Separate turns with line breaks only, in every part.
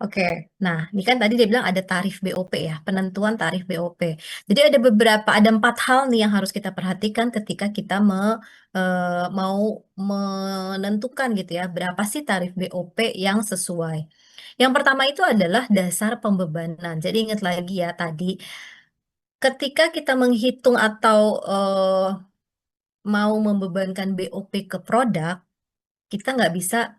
Oke, nah ini kan tadi dia bilang ada tarif BOP ya, penentuan tarif BOP. Jadi ada 4 hal nih yang harus kita perhatikan ketika kita mau menentukan gitu ya, berapa sih tarif BOP yang sesuai. Yang pertama itu adalah dasar pembebanan. Jadi ingat lagi ya tadi, ketika kita menghitung atau mau membebankan BOP ke produk, kita nggak bisa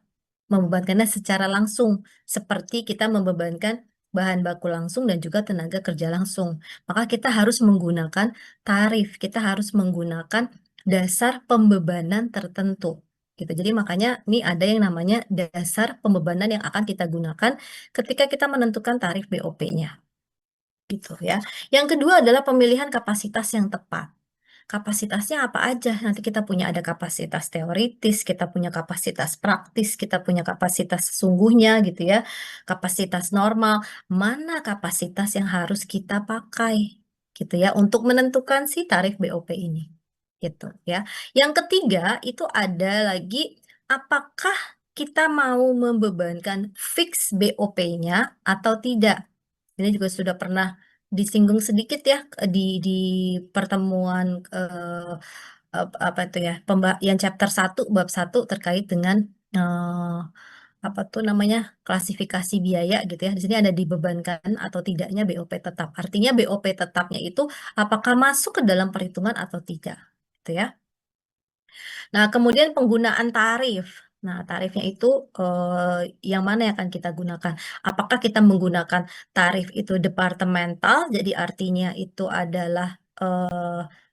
membebankannya secara langsung, seperti kita membebankan bahan baku langsung dan juga tenaga kerja langsung. Maka kita harus menggunakan tarif, kita harus menggunakan dasar pembebanan tertentu. Gitu. Jadi makanya ini ada yang namanya dasar pembebanan yang akan kita gunakan ketika kita menentukan tarif BOP-nya. Gitu ya. Yang kedua adalah pemilihan kapasitas yang tepat. Kapasitasnya apa aja? Nanti kita punya ada kapasitas teoritis, kita punya kapasitas praktis, kita punya kapasitas sesungguhnya gitu ya. Kapasitas normal, mana kapasitas yang harus kita pakai gitu ya untuk menentukan si tarif BOP ini. Gitu ya. Yang ketiga itu ada lagi apakah kita mau membebankan fix BOP-nya atau tidak. Ini juga sudah pernah disinggung sedikit ya di pertemuan apa itu ya yang chapter 1 bab 1 terkait dengan eh, apa tuh namanya klasifikasi biaya gitu ya. Di sini ada dibebankan atau tidaknya BOP tetap. Artinya BOP tetapnya itu apakah masuk ke dalam perhitungan atau tidak, gitu ya. Nah, kemudian penggunaan tarif. Nah, tarifnya itu yang mana yang akan kita gunakan? Apakah kita menggunakan tarif itu departemental, jadi artinya itu adalah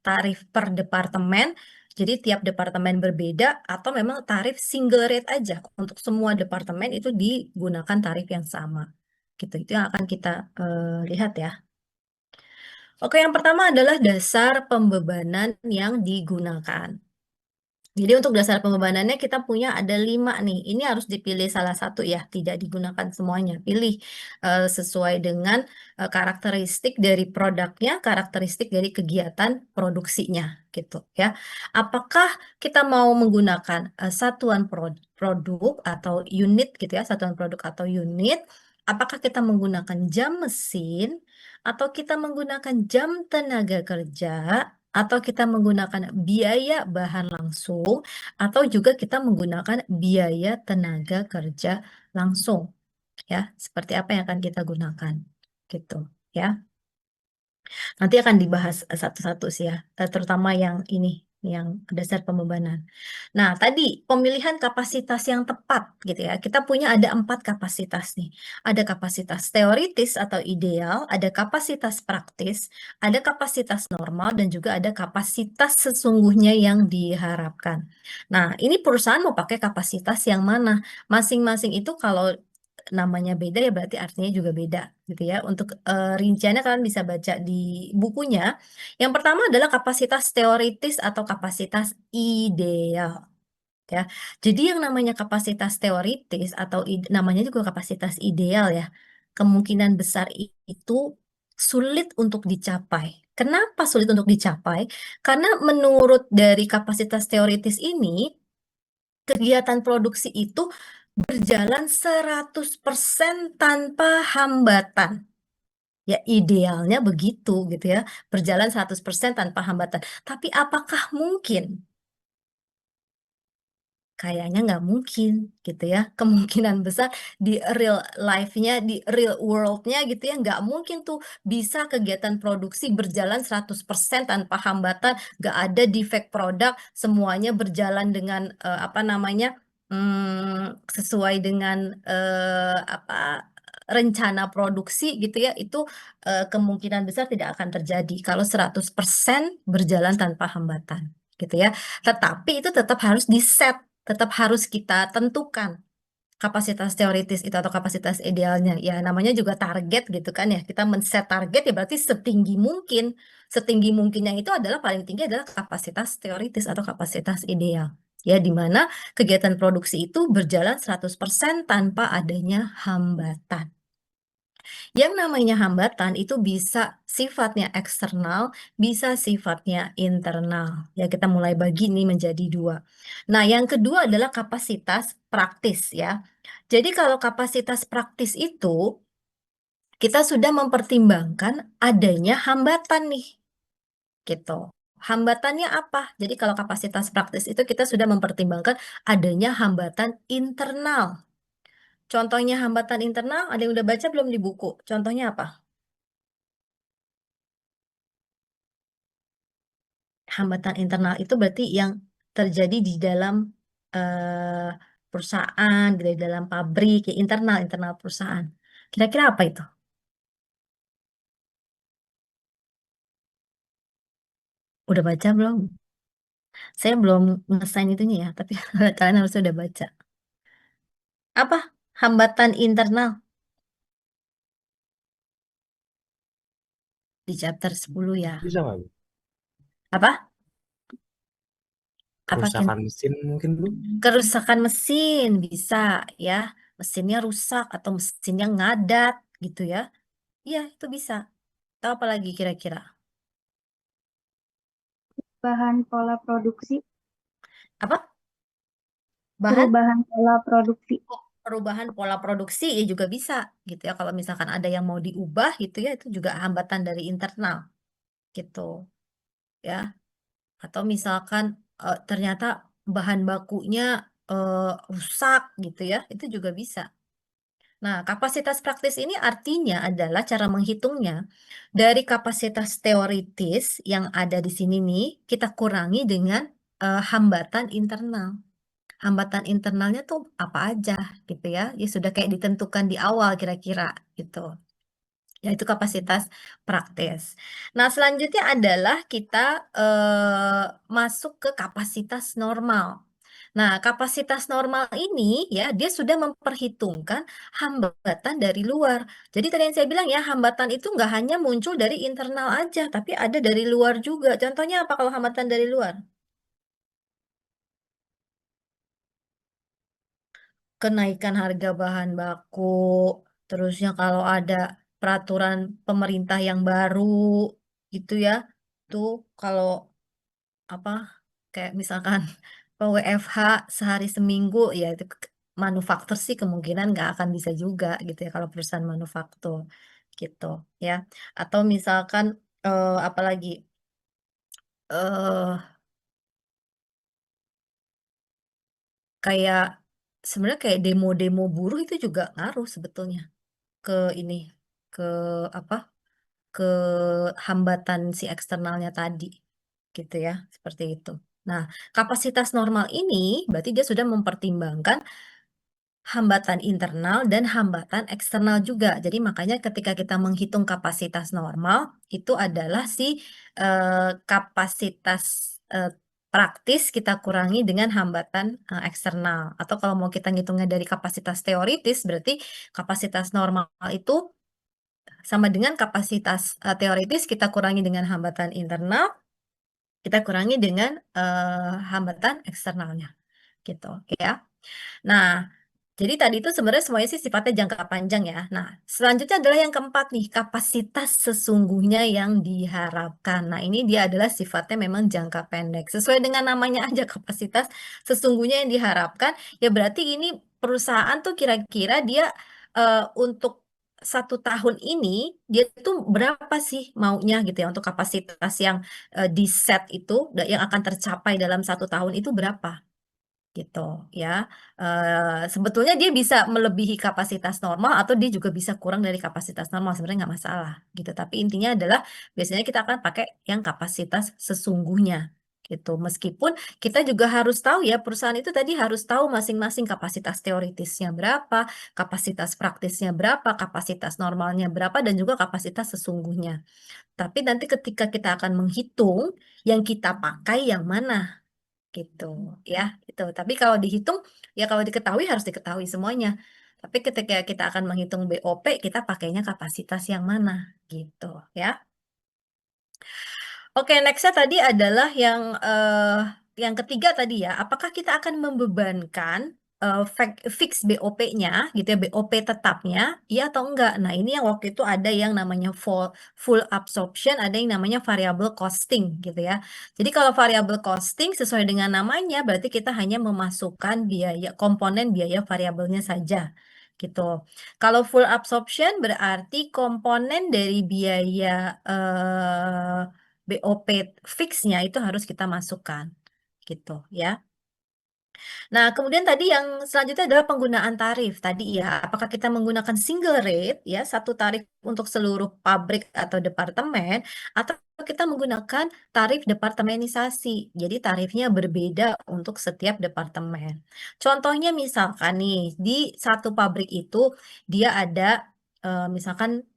tarif per departemen, jadi tiap departemen berbeda, atau memang tarif single rate aja untuk semua departemen itu digunakan tarif yang sama. Gitu, itu yang akan kita lihat ya. Oke, yang pertama adalah dasar pembebanan yang digunakan. Jadi untuk dasar pembebanannya kita punya ada 5 nih. Ini harus dipilih salah satu ya, tidak digunakan semuanya. Pilih sesuai dengan karakteristik dari produknya, karakteristik dari kegiatan produksinya gitu ya. Apakah kita mau menggunakan satuan produk atau unit gitu ya, satuan produk atau unit? Apakah kita menggunakan jam mesin atau kita menggunakan jam tenaga kerja? Atau kita menggunakan biaya bahan langsung, atau juga kita menggunakan biaya tenaga kerja langsung, ya. Seperti apa yang akan kita gunakan, gitu, ya. Nanti akan dibahas satu-satu sih ya, terutama yang ini, yang dasar pembebanan. Nah, tadi pemilihan kapasitas yang tepat gitu ya. Kita punya ada 4 kapasitas nih. Ada kapasitas teoritis atau ideal, ada kapasitas praktis, ada kapasitas normal, dan juga ada kapasitas sesungguhnya yang diharapkan. Nah, ini perusahaan mau pakai kapasitas yang mana? Masing-masing itu kalau namanya beda ya berarti artinya juga beda gitu ya. Untuk rinciannya kalian bisa baca di bukunya. Yang pertama adalah kapasitas teoritis atau kapasitas ideal ya. Jadi yang namanya kapasitas teoritis atau namanya juga kapasitas ideal ya. Kemungkinan besar itu sulit untuk dicapai. Kenapa sulit untuk dicapai? Karena menurut dari kapasitas teoritis ini, kegiatan produksi itu berjalan 100% tanpa hambatan. Ya idealnya begitu gitu ya, berjalan 100% tanpa hambatan. Tapi apakah mungkin? Kayaknya nggak mungkin gitu ya. Kemungkinan besar di real life-nya, di real world-nya gitu ya, nggak mungkin tuh bisa kegiatan produksi berjalan 100% tanpa hambatan, nggak ada defect produk, semuanya berjalan dengan apa namanya, sesuai dengan apa rencana produksi gitu ya, itu kemungkinan besar tidak akan terjadi kalau 100% berjalan tanpa hambatan gitu ya. Tetapi itu tetap harus di-set, tetap harus kita tentukan kapasitas teoritis itu atau kapasitas idealnya. Ya namanya juga target gitu kan ya. Kita men-set target ya berarti setinggi mungkin. Setinggi mungkinnya itu adalah paling tinggi adalah kapasitas teoritis atau kapasitas ideal. Ya di mana kegiatan produksi itu berjalan 100% tanpa adanya hambatan. Yang namanya hambatan itu bisa sifatnya eksternal, bisa sifatnya internal. Ya, kita mulai bagi ini menjadi 2. Nah, yang kedua adalah kapasitas praktis ya. Jadi kalau kapasitas praktis itu, kita sudah mempertimbangkan adanya hambatan nih, gitu. Hambatannya apa? Jadi kalau kapasitas praktis itu kita sudah mempertimbangkan adanya hambatan internal. Contohnya hambatan internal, ada yang udah baca belum di buku? Contohnya apa? Hambatan internal itu berarti yang terjadi di dalam eh, perusahaan, di dalam pabrik, ya, internal perusahaan. Kira-kira apa itu? Udah baca belum? Saya belum ngesain itunya ya, tapi kalian harus udah baca. Apa? Hambatan internal di chapter 10 ya.
Bisa nggak, Bu?
Apa? Apa Ken?
Kerusakan mesin mungkin, Bu?
Kerusakan mesin bisa ya. Mesinnya rusak atau mesinnya ngadat gitu ya. Iya, itu bisa. Tahu apa lagi kira-kira?
Bahan pola produksi,
Apa? Bahan
perubahan pola produksi.
perubahan pola produksi ya juga bisa gitu ya. Kalau misalkan ada yang mau diubah gitu ya, itu juga hambatan dari internal gitu ya. Atau misalkan ternyata bahan bakunya rusak gitu ya, itu juga bisa. Nah, kapasitas praktis ini artinya adalah cara menghitungnya dari kapasitas teoritis yang ada di sini nih, kita kurangi dengan hambatan internal. Hambatan internalnya tuh apa aja gitu ya. Ya sudah kayak ditentukan di awal kira-kira gitu. Yaitu kapasitas praktis. Nah, selanjutnya adalah kita masuk ke kapasitas normal. Nah, kapasitas normal ini ya dia sudah memperhitungkan hambatan dari luar. Jadi tadi yang saya bilang ya, hambatan itu nggak hanya muncul dari internal aja, tapi ada dari luar juga. Contohnya apa kalau hambatan dari luar? Kenaikan harga bahan baku, terusnya kalau ada peraturan pemerintah yang baru gitu ya, tuh kalau apa kayak misalkan WFH sehari seminggu ya itu manufaktur sih kemungkinan nggak akan bisa juga gitu ya kalau perusahaan manufaktur gitu ya. Atau misalkan apalagi eh kayak sebenarnya kayak demo-demo buruh itu juga ngaruh sebetulnya ke ini ke apa ke hambatan si eksternalnya tadi gitu ya seperti itu. Nah, kapasitas normal ini berarti dia sudah mempertimbangkan hambatan internal dan hambatan eksternal juga. Jadi makanya ketika kita menghitung kapasitas normal itu adalah si kapasitas eh, praktis kita kurangi dengan hambatan eksternal. Atau kalau mau kita ngitungnya dari kapasitas teoritis berarti kapasitas normal itu sama dengan kapasitas teoritis kita kurangi dengan hambatan internal, kita kurangi dengan hambatan eksternalnya, gitu ya. Nah, jadi tadi itu sebenarnya semuanya sih sifatnya jangka panjang ya. Nah, selanjutnya adalah yang keempat nih, kapasitas sesungguhnya yang diharapkan. Nah, ini dia adalah sifatnya memang jangka pendek. Sesuai dengan namanya aja kapasitas sesungguhnya yang diharapkan, ya berarti ini perusahaan tuh kira-kira dia untuk 1 tahun ini dia tuh berapa sih maunya gitu ya untuk kapasitas yang di set itu yang akan tercapai dalam 1 tahun itu berapa? Gitu ya. Sebetulnya dia bisa melebihi kapasitas normal atau dia juga bisa kurang dari kapasitas normal sebenarnya nggak masalah gitu. Tapi intinya adalah biasanya kita akan pakai yang kapasitas sesungguhnya gitu. Meskipun kita juga harus tahu ya perusahaan itu tadi harus tahu masing-masing kapasitas teoritisnya berapa, kapasitas praktisnya berapa, kapasitas normalnya berapa dan juga kapasitas sesungguhnya. Tapi nanti ketika kita akan menghitung yang kita pakai yang mana gitu ya itu tapi kalau dihitung ya kalau diketahui harus diketahui semuanya tapi ketika kita akan menghitung BOP kita pakainya kapasitas yang mana gitu ya. Oke, nextnya tadi adalah yang ketiga tadi ya, apakah kita akan membebankan fix BOP-nya gitu ya, BOP tetapnya, iya atau enggak? Nah, ini yang waktu itu ada yang namanya full absorption, ada yang namanya variable costing gitu ya. Jadi kalau variable costing sesuai dengan namanya, berarti kita hanya memasukkan biaya komponen biaya variabelnya saja. gitu. Kalau full absorption berarti komponen dari biaya BOP fixnya itu harus kita masukkan, gitu ya. Nah, kemudian tadi yang selanjutnya adalah penggunaan tarif. Tadi ya, apakah kita menggunakan single rate ya, satu tarif untuk seluruh pabrik atau departemen, atau kita menggunakan tarif departemenisasi. Jadi tarifnya berbeda untuk setiap departemen. Contohnya misalkan nih, di satu pabrik itu dia ada misalkan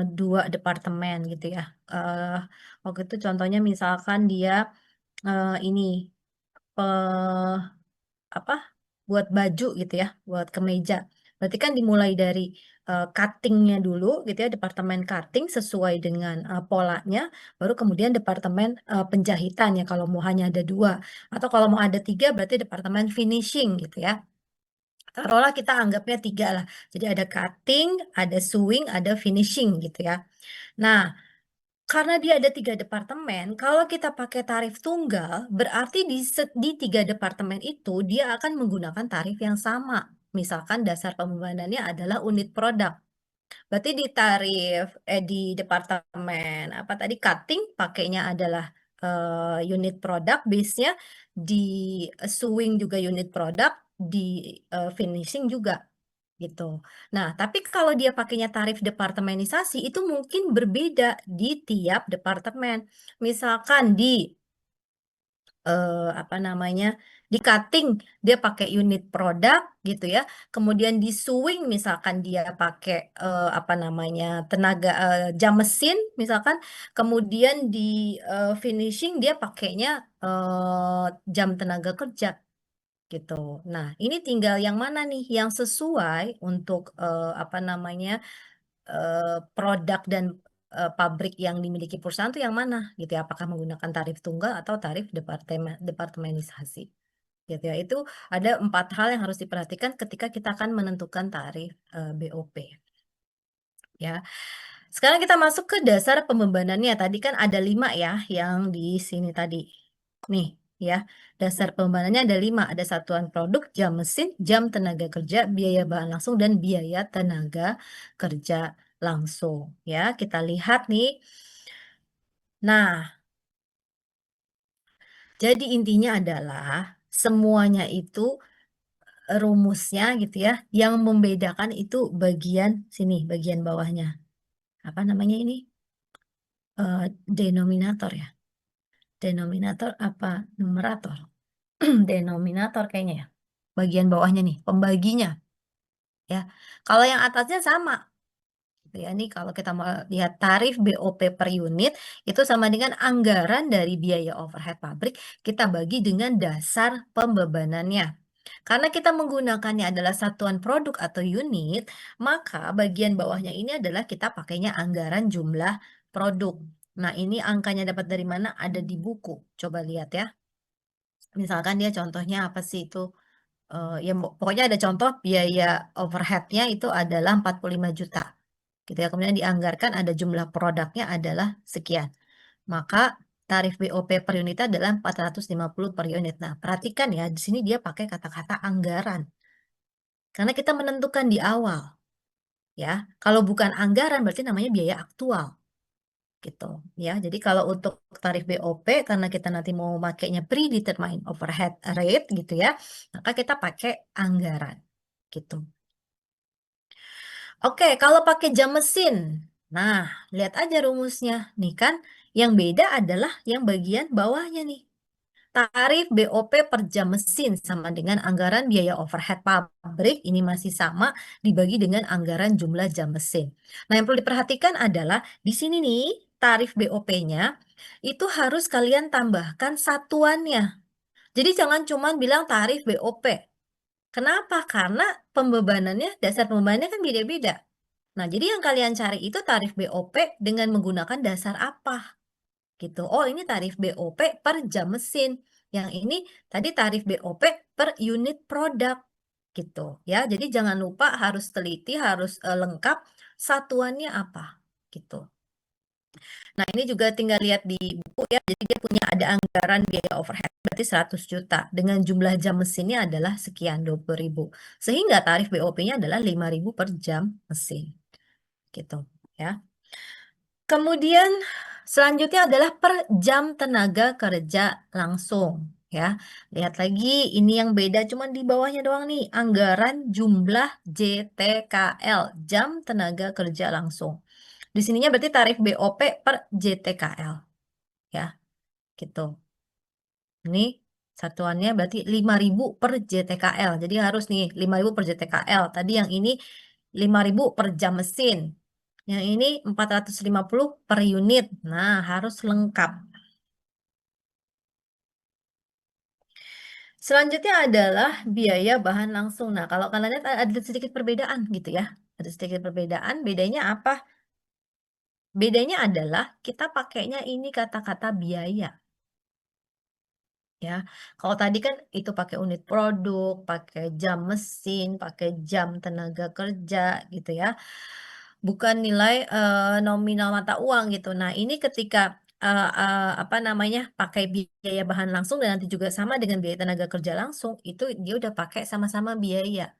2 departemen gitu ya. Eh, Waktu itu contohnya misalkan dia ini apa buat baju gitu ya, buat kemeja. Berarti kan dimulai dari cuttingnya dulu gitu ya, departemen cutting sesuai dengan polanya, baru kemudian departemen penjahitan ya kalau mau hanya ada 2, atau kalau mau ada 3 berarti departemen finishing gitu ya. Taruhlah kita anggapnya 3 lah. Jadi ada cutting, ada sewing, ada finishing gitu ya. Nah, karena dia ada 3 departemen, kalau kita pakai tarif tunggal, berarti di 3 departemen itu dia akan menggunakan tarif yang sama. Misalkan dasar pembebanannya adalah unit produk. Berarti di departemen apa tadi cutting pakainya adalah unit produk base-nya, di sewing juga unit produk, di finishing juga gitu. Nah, tapi kalau dia pakainya tarif departemenisasi itu mungkin berbeda di tiap departemen. Misalkan di apa namanya, di cutting dia pakai unit produk gitu ya. Kemudian di sewing misalkan dia pakai apa namanya, jam mesin misalkan. Kemudian di finishing dia pakainya jam tenaga kerja gitu. Nah, ini tinggal yang mana nih yang sesuai untuk apa namanya, produk dan pabrik yang dimiliki perusahaan itu yang mana gitu ya? Apakah menggunakan tarif tunggal atau tarif departemenisasi gitu ya? Itu ada 4 hal yang harus diperhatikan ketika kita akan menentukan tarif BOP ya. Sekarang kita masuk ke dasar pembebanannya. Tadi kan ada 5 ya yang di sini tadi. Nih ya, dasar pembebanannya ada 5. Ada satuan produk, jam mesin, jam tenaga kerja, biaya bahan langsung, dan biaya tenaga kerja langsung. Ya, kita lihat nih. Nah, jadi intinya adalah semuanya itu rumusnya gitu ya. Yang membedakan itu bagian sini, bagian bawahnya. Apa namanya ini? Denominator ya. Denominator apa numerator? Denominator kayaknya ya. Bagian bawahnya nih, pembaginya ya. Kalau yang atasnya sama gitu ya. Ini kalau kita mau lihat tarif BOP per unit itu sama dengan anggaran dari biaya overhead pabrik kita bagi dengan dasar pembebanannya. Karena kita menggunakannya adalah satuan produk atau unit, maka bagian bawahnya ini adalah kita pakainya anggaran jumlah produk. Nah, ini angkanya dapat dari mana? Ada di buku. Coba lihat ya. Misalkan dia contohnya apa sih itu? Ya pokoknya ada contoh biaya overheadnya itu adalah 45 juta. Gitu ya. Kemudian dianggarkan ada jumlah produknya adalah sekian. Maka tarif BOP per unit adalah 450 per unit. Nah, perhatikan ya, di sini dia pakai kata-kata anggaran. Karena kita menentukan di awal, ya. Kalau bukan anggaran berarti namanya biaya aktual, gitu, ya. Jadi kalau untuk tarif BOP karena kita nanti mau makainya predetermined overhead rate gitu ya, maka kita pakai anggaran, gitu. Oke, kalau pakai jam mesin. Nah, lihat aja rumusnya. Nih kan, yang beda adalah yang bagian bawahnya nih. Tarif BOP per jam mesin sama dengan anggaran biaya overhead pabrik ini masih sama dibagi dengan anggaran jumlah jam mesin. Nah, yang perlu diperhatikan adalah di sini nih tarif BOP-nya itu harus kalian tambahkan satuannya. Jadi jangan cuma bilang tarif BOP. Kenapa? Karena dasar pembebanannya kan beda-beda. Nah, jadi yang kalian cari itu tarif BOP dengan menggunakan dasar apa? Gitu. Oh, ini tarif BOP per jam mesin. Yang ini tadi tarif BOP per unit produk. Gitu ya. Jadi jangan lupa harus teliti, harus lengkap satuannya apa. Gitu. Nah, ini juga tinggal lihat di buku ya. Jadi dia punya ada anggaran biaya overhead berarti 100 juta. Dengan jumlah jam mesinnya adalah sekian 20.000. Sehingga tarif BOP-nya adalah 5.000 per jam mesin. Gitu ya. Kemudian selanjutnya adalah per jam tenaga kerja langsung ya. Lihat lagi ini yang beda cuman di bawahnya doang nih. Anggaran jumlah JTKL, jam tenaga kerja langsung. Di sininya berarti tarif BOP per JTKL ya, gitu. Ini satuannya berarti 5.000 per JTKL. Jadi harus nih 5.000 per JTKL. Tadi yang ini 5.000 per jam mesin. Yang ini 450 per unit. Nah, harus lengkap. Selanjutnya adalah biaya bahan langsung. Nah, kalau kalian lihat ada sedikit perbedaan gitu ya. Ada sedikit perbedaan. Bedanya apa? Bedanya adalah kita pakainya ini kata-kata biaya. Ya, kalau tadi kan itu pakai unit produk, pakai jam mesin, pakai jam tenaga kerja gitu ya. Bukan nilai nominal mata uang gitu. Nah, ini ketika apa namanya, pakai biaya bahan langsung dan nanti juga sama dengan biaya tenaga kerja langsung, itu dia udah pakai sama-sama biaya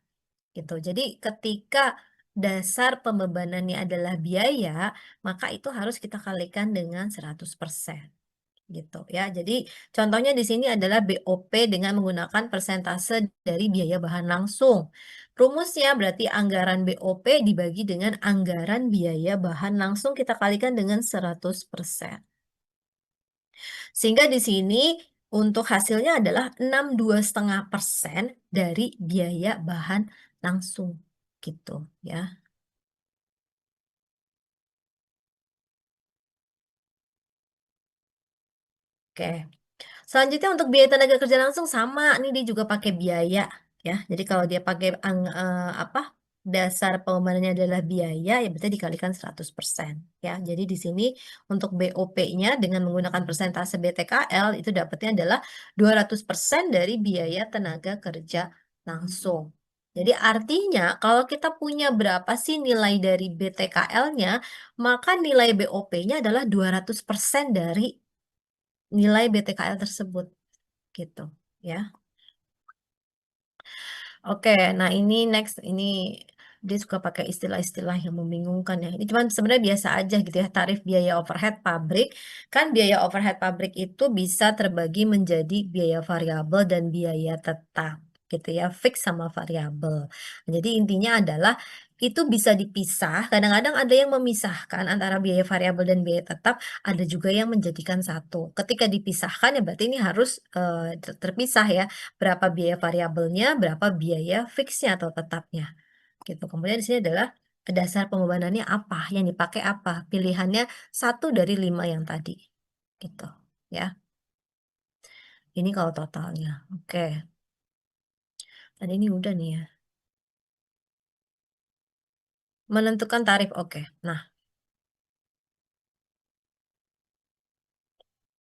gitu. Jadi ketika dasar pembebanannya adalah biaya, maka itu harus kita kalikan dengan 100%. Gitu ya. Jadi contohnya di sini adalah BOP dengan menggunakan persentase dari biaya bahan langsung. Rumusnya berarti anggaran BOP dibagi dengan anggaran biaya bahan langsung kita kalikan dengan 100%. Sehingga di sini untuk hasilnya adalah 62,5% dari biaya bahan langsung gitu ya. Oke. Selanjutnya untuk biaya tenaga kerja langsung sama nih dia juga pakai biaya ya. Jadi kalau dia pakai apa dasar pembebanannya adalah biaya ya berarti dikalikan 100% ya. Jadi di sini untuk BOP-nya dengan menggunakan persentase BTKL itu dapatnya adalah 200% dari biaya tenaga kerja langsung. Jadi artinya kalau kita punya berapa sih nilai dari BTKL-nya, maka nilai BOP-nya adalah 200% dari nilai BTKL tersebut gitu ya. Oke, nah ini next ini dia suka pakai istilah-istilah yang membingungkan ya. Ini cuman sebenarnya biasa aja gitu ya, tarif biaya overhead pabrik. Kan biaya overhead pabrik itu bisa terbagi menjadi biaya variabel dan biaya tetap gitu ya, fix sama variabel. Jadi intinya adalah itu bisa dipisah, kadang-kadang ada yang memisahkan antara biaya variabel dan biaya tetap, ada juga yang menjadikan satu. Ketika dipisahkan ya berarti ini harus terpisah ya berapa biaya variabelnya, berapa biaya fixnya atau tetapnya, gitu. Kemudian di sini adalah dasar pembebanannya apa, yang dipakai apa, pilihannya satu dari 5 yang tadi, gitu, ya. Ini kalau totalnya, oke. Tadi ini udah nih ya. Menentukan tarif, oke. Nah,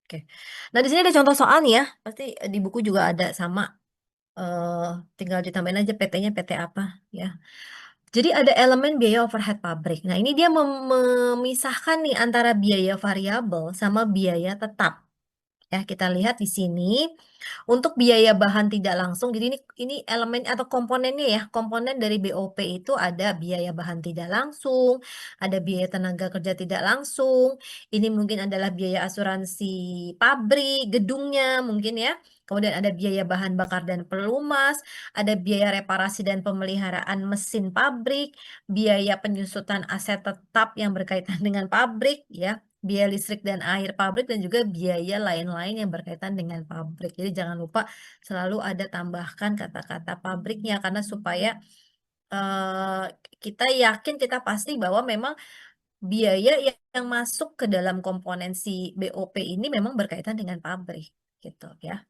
oke. Nah, di sini ada contoh soal nih ya, pasti di buku juga ada sama, tinggal ditambahin aja PT-nya PT apa, ya. Jadi ada elemen biaya overhead pabrik. Nah, ini dia memisahkan nih antara biaya variabel sama biaya tetap. Ya, kita lihat di sini, untuk biaya bahan tidak langsung, jadi ini elemen atau komponennya ya, komponen dari BOP itu ada biaya bahan tidak langsung, ada biaya tenaga kerja tidak langsung, ini mungkin adalah biaya asuransi pabrik, gedungnya mungkin ya, kemudian ada biaya bahan bakar dan pelumas, ada biaya reparasi dan pemeliharaan mesin pabrik, biaya penyusutan aset tetap yang berkaitan dengan pabrik ya, biaya listrik dan air pabrik dan juga biaya lain-lain yang berkaitan dengan pabrik. Jadi jangan lupa selalu ada tambahkan kata-kata pabriknya karena supaya, eee, kita yakin, kita pasti bahwa memang biaya yang masuk ke dalam komponen si BOP ini memang berkaitan dengan pabrik, gitu ya.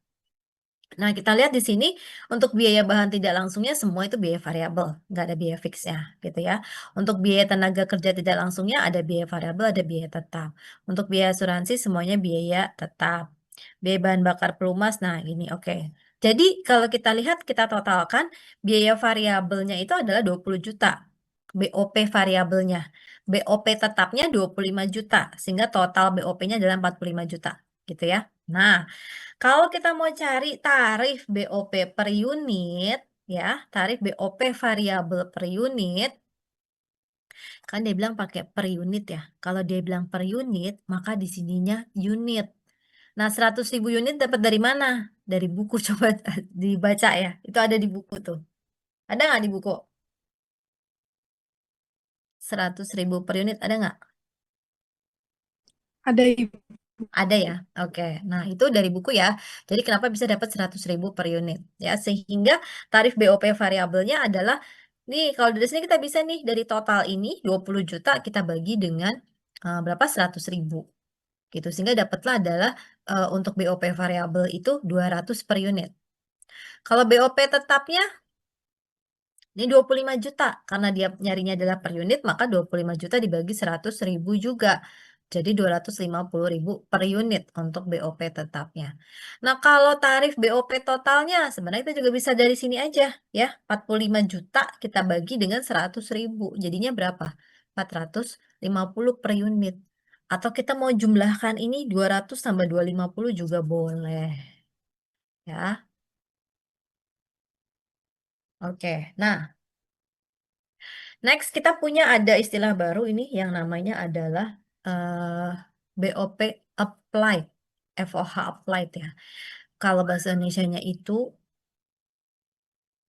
Nah, kita lihat di sini untuk biaya bahan tidak langsungnya semua itu biaya variabel, nggak ada biaya fiksnya gitu ya. Untuk biaya tenaga kerja tidak langsungnya ada biaya variabel, ada biaya tetap. Untuk biaya asuransi semuanya biaya tetap. Biaya bahan bakar pelumas, nah ini oke. Jadi kalau kita lihat kita totalkan biaya variabelnya itu adalah 20 juta. BOP variabelnya. BOP tetapnya 25 juta, sehingga total BOP-nya adalah 45 juta, gitu ya. Nah, kalau kita mau cari tarif BOP per unit, ya, tarif BOP variabel per unit, kan dia bilang pakai per unit ya. Kalau dia bilang per unit, maka di sininya unit. Nah, 100.000 unit dapat dari mana? Dari buku, coba dibaca ya. Itu ada di buku tuh. Ada nggak di buku? 100.000 per unit, ada nggak?
Ada Ibu.
Ada ya, oke. Nah, itu dari buku ya. Jadi kenapa bisa dapat 100.000 per unit? Ya, sehingga tarif BOP variabelnya adalah, nih kalau dari sini kita bisa nih, dari total ini 20 juta kita bagi dengan berapa? 100.000. Gitu. Sehingga dapatlah adalah untuk BOP variabel itu 200 per unit. Kalau BOP tetapnya ini 25 juta, karena dia nyarinya adalah per unit, maka 25 juta dibagi 100.000 juga. Jadi 250.000 per unit untuk BOP tetapnya. Nah, kalau tarif BOP totalnya, sebenarnya kita juga bisa dari sini aja, ya. 45 juta kita bagi dengan 100.000. Jadinya berapa? 450 per unit. Atau kita mau jumlahkan ini 200 tambah 250 juga boleh. Ya, oke. Nah, next, kita punya ada istilah baru ini yang namanya adalah BOP applied, FOH applied ya. Kalau bahasa Indonesianya itu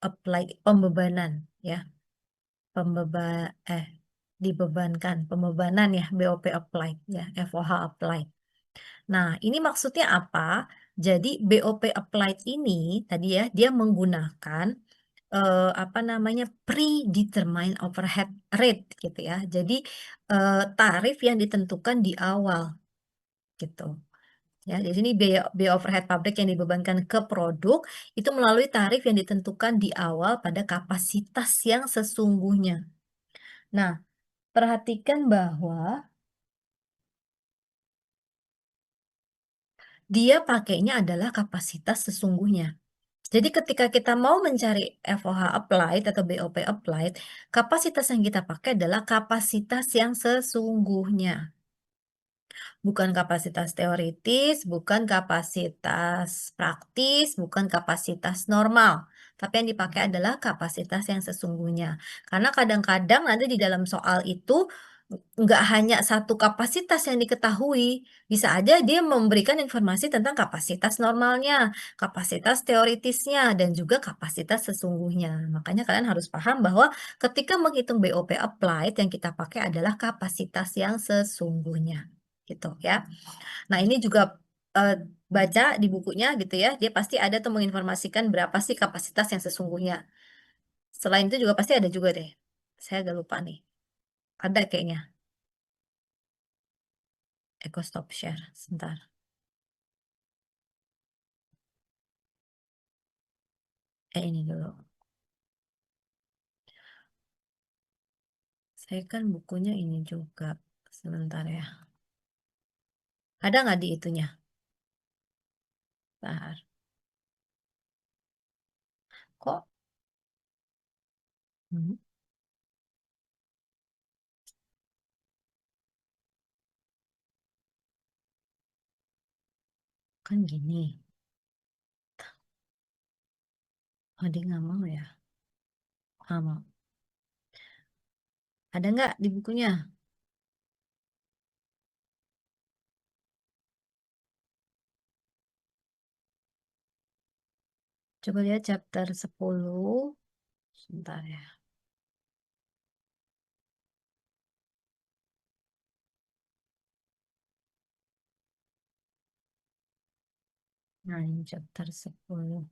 applied, pembebanan ya, dibebankan, pembebanan ya, BOP applied ya, FOH applied. Nah, ini maksudnya apa? Jadi BOP applied ini tadi ya, dia menggunakan apa namanya, predetermined overhead rate gitu ya. Jadi, tarif yang ditentukan di awal gitu. Ya, di sini biaya biaya overhead pabrik yang dibebankan ke produk itu melalui tarif yang ditentukan di awal pada kapasitas yang sesungguhnya. Nah, perhatikan bahwa dia pakainya adalah kapasitas sesungguhnya. Jadi ketika kita mau mencari FOH applied atau BOP applied, kapasitas yang kita pakai adalah kapasitas yang sesungguhnya. Bukan kapasitas teoritis, bukan kapasitas praktis, bukan kapasitas normal. Tapi yang dipakai adalah kapasitas yang sesungguhnya. Karena kadang-kadang nanti di dalam soal itu nggak hanya satu kapasitas yang diketahui, bisa aja dia memberikan informasi tentang kapasitas normalnya, kapasitas teoritisnya, dan juga kapasitas sesungguhnya. Makanya kalian harus paham bahwa ketika menghitung BOP applied yang kita pakai adalah kapasitas yang sesungguhnya. Gitu ya. Nah, ini juga baca di bukunya gitu ya, dia pasti ada tuh menginformasikan berapa sih kapasitas yang sesungguhnya. Selain itu juga pasti ada juga deh. Saya agak lupa nih. Ada kayaknya. Eco Stop Share. Sebentar. Ini dulu. Saya kan bukunya ini juga. Sebentar ya. Ada nggak di itunya? Bentar. Kok? Hmm, kan gini. Oh, dia nggak mau ya? Nggak mau. Ada nggak di bukunya? Coba lihat chapter 10. Sebentar ya. Nah, ini chapter 10.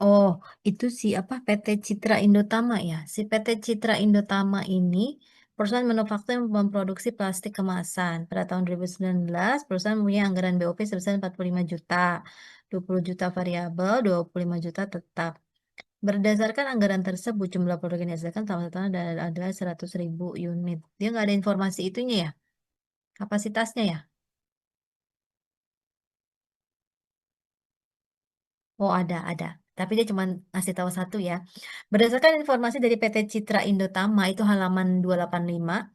Oh, itu si apa PT Citra Indotama ya. Si PT Citra Indotama ini perusahaan manufaktur yang memproduksi plastik kemasan. Pada tahun 2019, perusahaan mempunyai anggaran BOP sebesar 45 juta, 20 juta variabel, 25 juta tetap. Berdasarkan anggaran tersebut, jumlah produk yang dihasilkan tahun adalah 100.000 unit. Dia nggak ada informasi itunya ya, kapasitasnya ya. Oh, ada. Tapi dia cuma ngasih tahu satu ya. Berdasarkan informasi dari PT Citra Indotama itu halaman 285,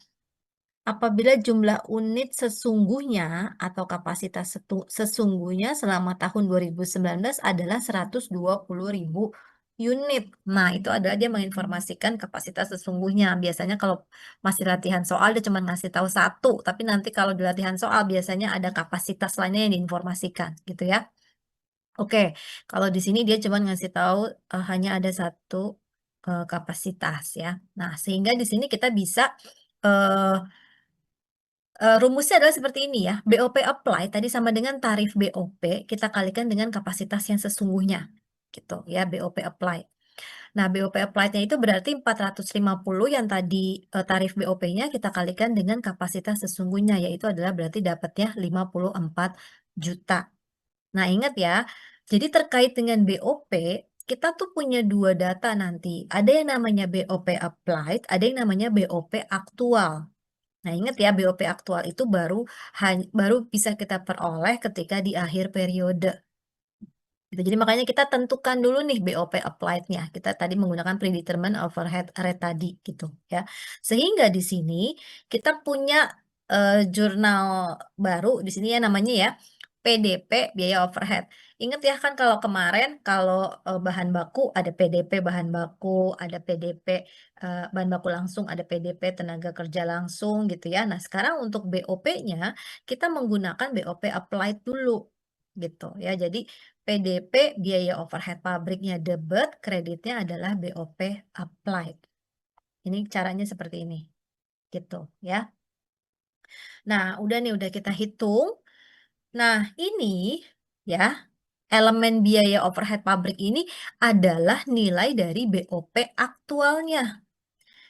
apabila jumlah unit sesungguhnya atau kapasitas sesungguhnya selama tahun 2019 adalah 120.000 unit. Nah, itu adalah dia menginformasikan kapasitas sesungguhnya. Biasanya kalau masih latihan soal dia cuma ngasih tahu satu, tapi nanti kalau di latihan soal biasanya ada kapasitas lainnya yang diinformasikan, gitu ya. Oke, kalau di sini dia cuma ngasih tahu hanya ada satu kapasitas ya. Nah, sehingga di sini kita bisa eh, rumusnya adalah seperti ini ya. BOP apply tadi sama dengan tarif BOP kita kalikan dengan kapasitas yang sesungguhnya. Gitu ya, BOP apply. Nah, BOP applied-nya itu berarti 450 yang tadi tarif BOP-nya kita kalikan dengan kapasitas sesungguhnya, yaitu adalah berarti dapatnya 54 juta. Nah, ingat ya, jadi terkait dengan BOP, kita tuh punya dua data nanti. Ada yang namanya BOP applied, ada yang namanya BOP aktual. Nah, ingat ya, BOP aktual itu baru bisa kita peroleh ketika di akhir periode. Gitu. Jadi makanya kita tentukan dulu nih BOP applied-nya. Kita tadi menggunakan predetermined overhead rate tadi gitu ya. Sehingga di sini kita punya jurnal baru di sini ya namanya ya PDP biaya overhead. Ingat ya kan kalau kemarin kalau bahan baku ada PDP bahan baku, ada PDP bahan baku langsung, ada PDP tenaga kerja langsung gitu ya. Nah, sekarang untuk BOP-nya kita menggunakan BOP applied dulu gitu ya. Jadi PDP biaya overhead pabriknya debit, kreditnya adalah BOP applied. Ini caranya seperti ini, gitu ya. Nah, udah kita hitung. Nah, ini ya, elemen biaya overhead pabrik ini adalah nilai dari BOP aktualnya.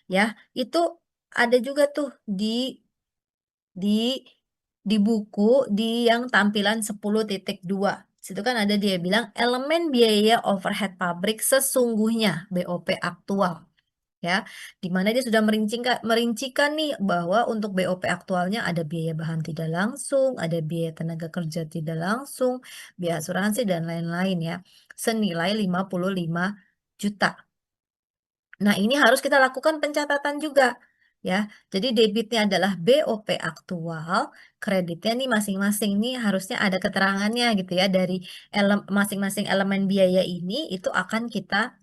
Ya, itu ada juga tuh di di buku di yang tampilan 10.2. Situ kan ada dia bilang elemen biaya overhead pabrik sesungguhnya BOP aktual ya. Di mana dia sudah merincikan nih bahwa untuk BOP aktualnya ada biaya bahan tidak langsung, ada biaya tenaga kerja tidak langsung, biaya asuransi dan lain-lain ya. Senilai 55 juta. Nah, ini harus kita lakukan pencatatan juga ya. Jadi debitnya adalah BOP aktual, kreditnya nih masing-masing nih harusnya ada keterangannya gitu ya dari masing-masing elemen biaya ini itu akan kita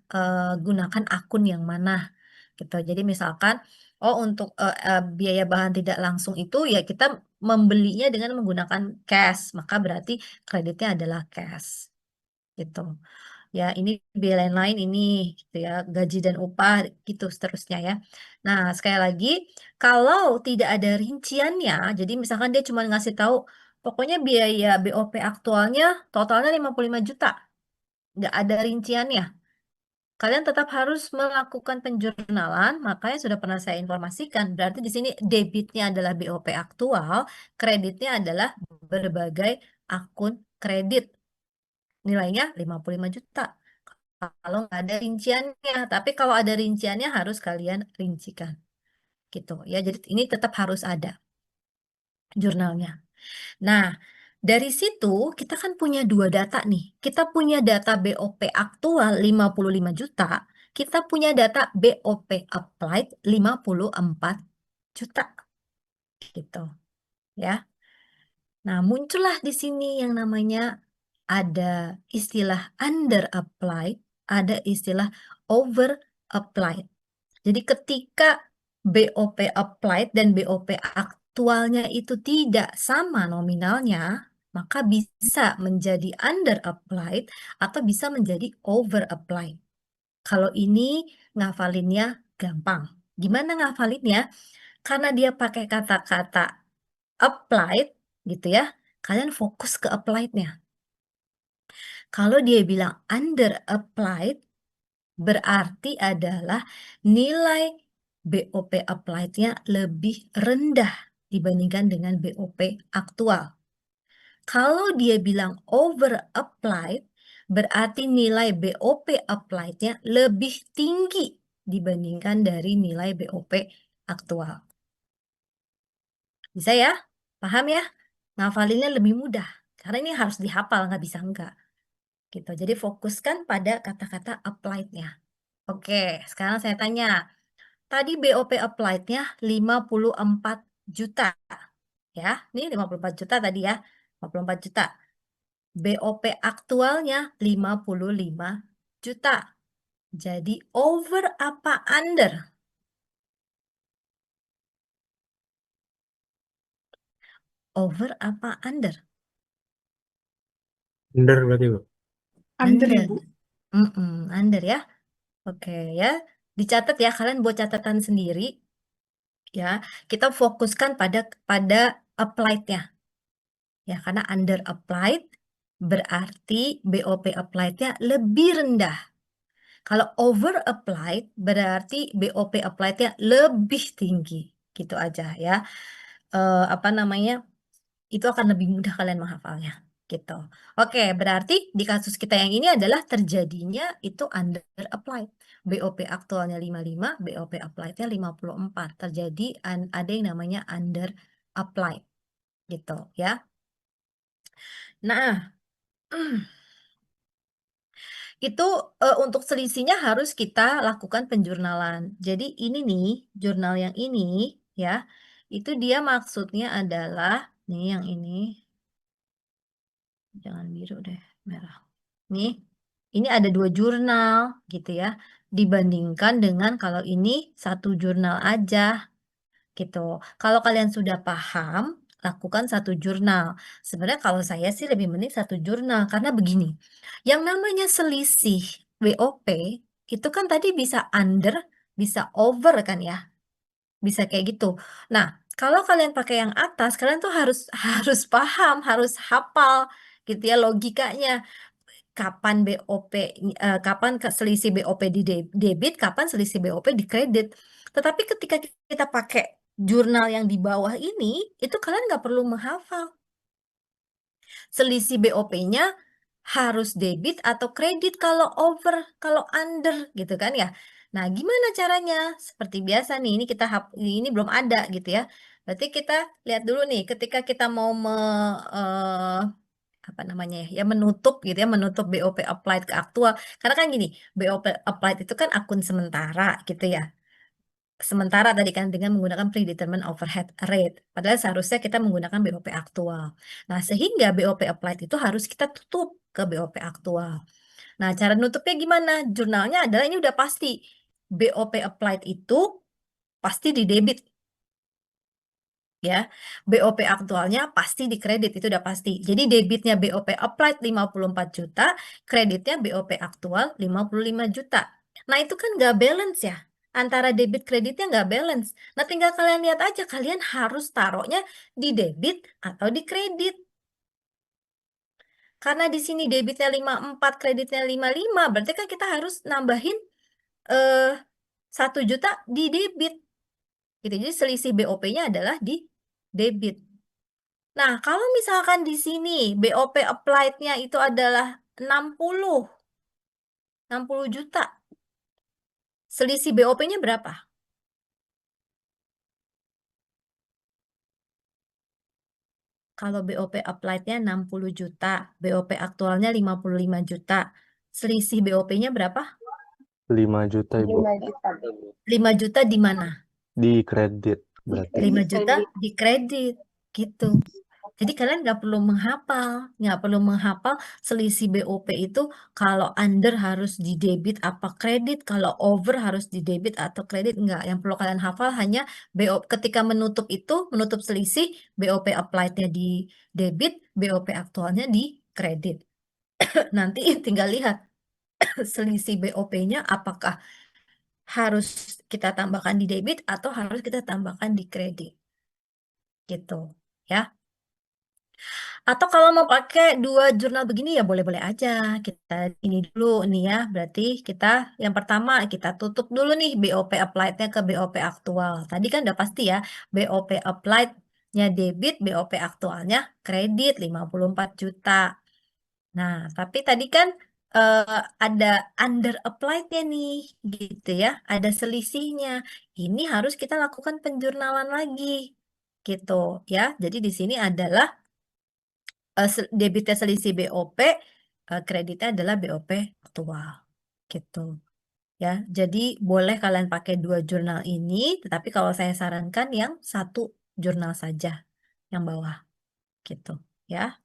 gunakan akun yang mana gitu. Jadi misalkan oh untuk biaya bahan tidak langsung itu ya kita membelinya dengan menggunakan cash, maka berarti kreditnya adalah cash gitu. Ya, ini biaya lain-lain ini gitu ya, gaji dan upah gitu seterusnya ya. Nah, sekali lagi kalau tidak ada rinciannya, jadi misalkan dia cuma ngasih tahu pokoknya biaya BOP aktualnya totalnya 55 juta, nggak ada rinciannya. Kalian tetap harus melakukan penjurnalan, makanya sudah pernah saya informasikan. Berarti di sini debitnya adalah BOP aktual, kreditnya adalah berbagai akun kredit. Nilainya 55 juta. Kalau nggak ada rinciannya, tapi kalau ada rinciannya harus kalian rincikan. Gitu ya. Jadi ini tetap harus ada jurnalnya. Nah, dari situ kita kan punya dua data nih. Kita punya data BOP aktual 55 juta, kita punya data BOP applied 54 juta gitu ya. Nah, muncullah di sini yang namanya ada istilah under applied, ada istilah over applied. Jadi ketika BOP applied dan BOP aktualnya itu tidak sama nominalnya, maka bisa menjadi under applied atau bisa menjadi over applied. Kalau ini ngafalinnya gampang. Gimana ngafalinnya? Karena dia pakai kata-kata applied gitu ya. Kalian fokus ke applied-nya. Kalau dia bilang under applied, berarti adalah nilai BOP applied-nya lebih rendah dibandingkan dengan BOP aktual. Kalau dia bilang over applied, berarti nilai BOP applied-nya lebih tinggi dibandingkan dari nilai BOP aktual. Bisa ya? Paham ya? Ngafalinnya lebih mudah. Karena ini harus dihafal, nggak bisa enggak. Gitu. Jadi fokuskan pada kata-kata applied-nya. Oke, sekarang saya tanya. Tadi BOP applied-nya 54 juta. Ya, ini 54 juta tadi ya. 54 juta. BOP aktualnya 55 juta. Jadi over apa under? Over apa under?
Bener berarti, Bu.
Under,
Under.
Ibu.
Under ya. Oke ya. Dicatat ya, kalian buat catatan sendiri ya. Kita fokuskan pada applied-nya. Ya, karena under applied berarti BOP applied-nya lebih rendah. Kalau over applied berarti BOP applied-nya lebih tinggi. Gitu aja ya. Apa namanya? Itu akan lebih mudah kalian menghafalnya. Gitu. Oke, berarti di kasus kita yang ini adalah terjadinya itu under applied. BOP aktualnya 55, BOP applied-nya 54. Terjadi ada yang namanya under applied. Gitu ya. Nah, itu untuk selisihnya harus kita lakukan penjurnalan. Jadi ini nih, jurnal yang ini ya, itu dia maksudnya adalah, nih yang ini, jangan biru deh, merah. Nih, ini ada 2 jurnal gitu ya, dibandingkan dengan kalau ini satu jurnal aja gitu. Kalau kalian sudah paham, lakukan satu jurnal. Sebenarnya kalau saya sih lebih mending satu jurnal karena begini. Yang namanya selisih BOP itu kan tadi bisa under, bisa over kan ya. Bisa kayak gitu. Nah, kalau kalian pakai yang atas, kalian tuh harus harus paham, harus hafal gitu ya logikanya. Kapan BOP, kapan selisih BOP di debit, kapan selisih BOP di kredit. Tetapi ketika kita pakai jurnal yang di bawah ini, itu kalian nggak perlu menghafal. Selisih BOP-nya harus debit atau kredit kalau over, kalau under gitu kan ya. Nah, gimana caranya? Seperti biasa nih, ini belum ada gitu ya. Berarti kita lihat dulu nih, ketika kita mau apa namanya ya, menutup gitu ya, menutup BOP applied ke aktual. Karena kan gini, BOP applied itu kan akun sementara gitu ya. Sementara tadi kan dengan menggunakan predetermined overhead rate. Padahal seharusnya kita menggunakan BOP aktual. Nah, sehingga BOP applied itu harus kita tutup ke BOP aktual. Nah, cara nutupnya gimana? Jurnalnya adalah ini udah pasti. BOP applied itu pasti di debit ya. BOP aktualnya pasti di kredit, itu udah pasti. Jadi debitnya BOP applied 54 juta, kreditnya BOP aktual 55 juta. Nah, itu kan nggak balance ya. Antara debit kreditnya nggak balance. Nah, tinggal kalian lihat aja, kalian harus taruhnya di debit atau di kredit. Karena di sini debitnya 54, kreditnya 55, berarti kan kita harus nambahin eh 1 juta di debit. Gitu. Jadi selisih BOP-nya adalah di debit. Nah, kalau misalkan di sini BOP applied-nya itu adalah 60 juta. Selisih BOP-nya berapa? Kalau BOP applied-nya 60 juta, BOP aktualnya 55 juta. Selisih BOP-nya berapa?
5 juta, Ibu.
5 juta.
5 juta di mana?
Di kredit berarti.
5 juta di kredit. Gitu. Jadi kalian nggak perlu menghafal selisih BOP itu kalau under harus di debit apa kredit, kalau over harus di debit atau kredit, nggak. Yang perlu kalian hafal hanya BOP ketika menutup selisih BOP applied-nya di debit, BOP aktualnya di kredit. Nanti tinggal lihat selisih BOP-nya apakah harus kita tambahkan di debit atau harus kita tambahkan di kredit. Gitu, ya. Atau kalau mau pakai dua jurnal begini ya boleh-boleh aja. Kita ini dulu nih ya. Berarti kita yang pertama kita tutup dulu nih BOP applied-nya ke BOP aktual. Tadi kan udah pasti ya, BOP applied-nya debit, BOP aktualnya kredit 54 juta. Nah, tapi tadi kan eh, ada under applied-nya nih gitu ya. Ada selisihnya. Ini harus kita lakukan penjurnalan lagi gitu ya. Jadi di sini adalah debitnya selisih BOP, kreditnya adalah BOP aktual. Gitu ya. Jadi boleh kalian pakai dua jurnal ini, tetapi kalau saya sarankan yang satu jurnal saja yang bawah gitu ya.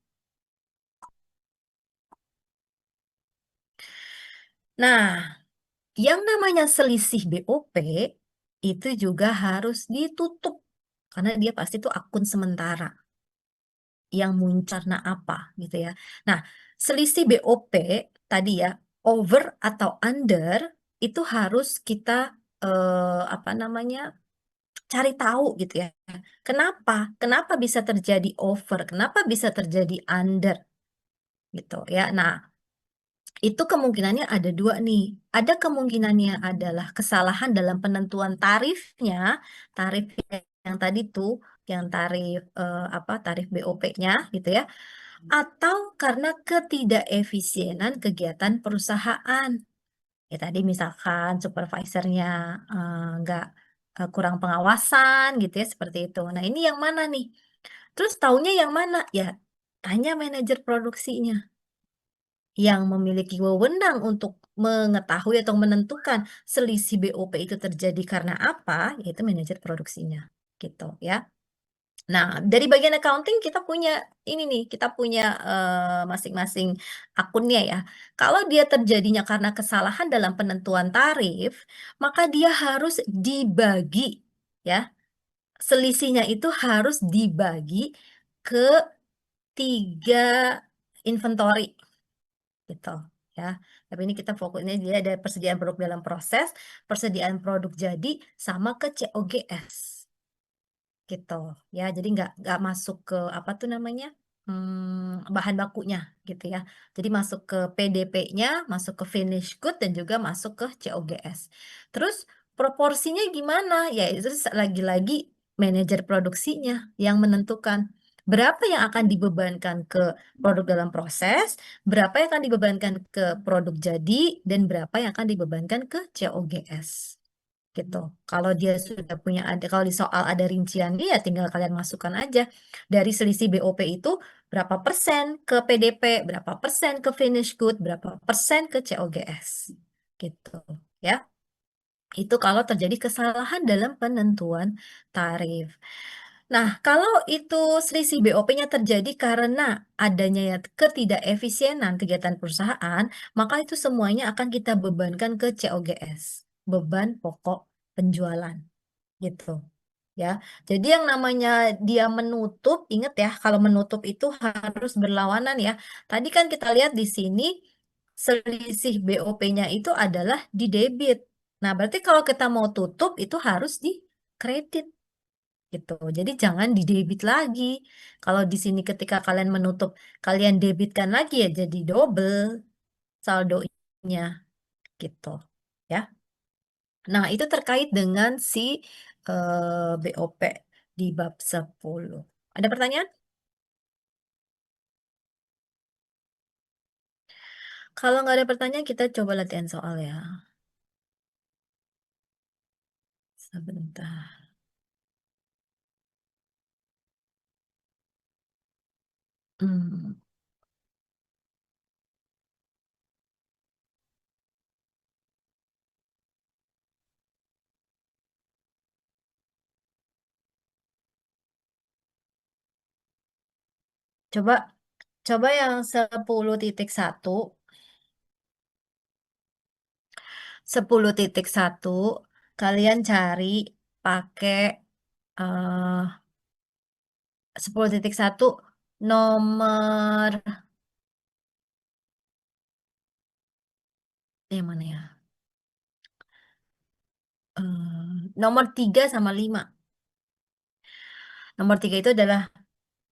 Nah, yang namanya selisih BOP itu juga harus ditutup karena dia pasti itu akun sementara yang muncul karena apa gitu ya. Nah, selisih BOP tadi ya, over atau under itu harus kita apa namanya cari tahu gitu ya. Kenapa? Kenapa bisa terjadi over? Kenapa bisa terjadi under gitu ya. Nah, itu kemungkinannya ada dua nih. Ada kemungkinannya adalah kesalahan dalam penentuan tarifnya, tarif yang tadi tuh, yang tarif apa tarif BOP-nya gitu ya, atau karena ketidakefisienan kegiatan perusahaan. Ya tadi misalkan supervisornya nggak kurang pengawasan gitu ya seperti itu. Nah ini yang mana nih? Terus taunya yang mana? Ya tanya manajer produksinya yang memiliki wewenang untuk mengetahui atau menentukan selisih BOP itu terjadi karena apa, yaitu manajer produksinya, gitu ya. Nah, dari bagian accounting kita punya ini nih, kita punya masing-masing akunnya ya. Kalau dia terjadinya karena kesalahan dalam penentuan tarif, maka dia harus dibagi ya. Selisihnya itu harus dibagi ke tiga inventory gitu ya. Tapi ini kita fokusnya dia ada persediaan produk dalam proses, persediaan produk jadi sama ke COGS gitu ya. Jadi nggak masuk ke apa tuh namanya bahan bakunya gitu ya. Jadi masuk ke PDP-nya, masuk ke finish good dan juga masuk ke COGS. Terus proporsinya gimana? Ya itu lagi-lagi manajer produksinya yang menentukan berapa yang akan dibebankan ke produk dalam proses, berapa yang akan dibebankan ke produk jadi, dan berapa yang akan dibebankan ke COGS gitu. Kalau dia sudah punya ada kalau di soal ada rinciannya ya tinggal kalian masukkan aja dari selisih BOP itu berapa persen ke PDP, berapa persen ke finish good, berapa persen ke COGS gitu ya. Itu kalau terjadi kesalahan dalam penentuan tarif. Nah, kalau itu selisih BOP-nya terjadi karena adanya ya ketidakefisienan kegiatan perusahaan, maka itu semuanya akan kita bebankan ke COGS, beban pokok penjualan gitu. Ya, jadi yang namanya dia menutup, ingat ya, kalau menutup itu harus berlawanan ya. Tadi kan kita lihat di sini selisih BOP-nya itu adalah di debit. Nah, berarti kalau kita mau tutup itu harus di kredit gitu. Jadi jangan di debit lagi. Kalau di sini ketika kalian menutup, kalian debitkan lagi ya jadi double saldonya gitu. Ya. Nah, itu terkait dengan si BOP di bab 10. Ada pertanyaan? Kalau nggak ada pertanyaan, kita coba latihan soal ya. Sebentar. Hmm. Coba coba yang 10.1, 10.1 kalian cari pakai eh 10.1 nomor yang mana ya? Nomor 3 sama 5. Nomor 3 itu adalah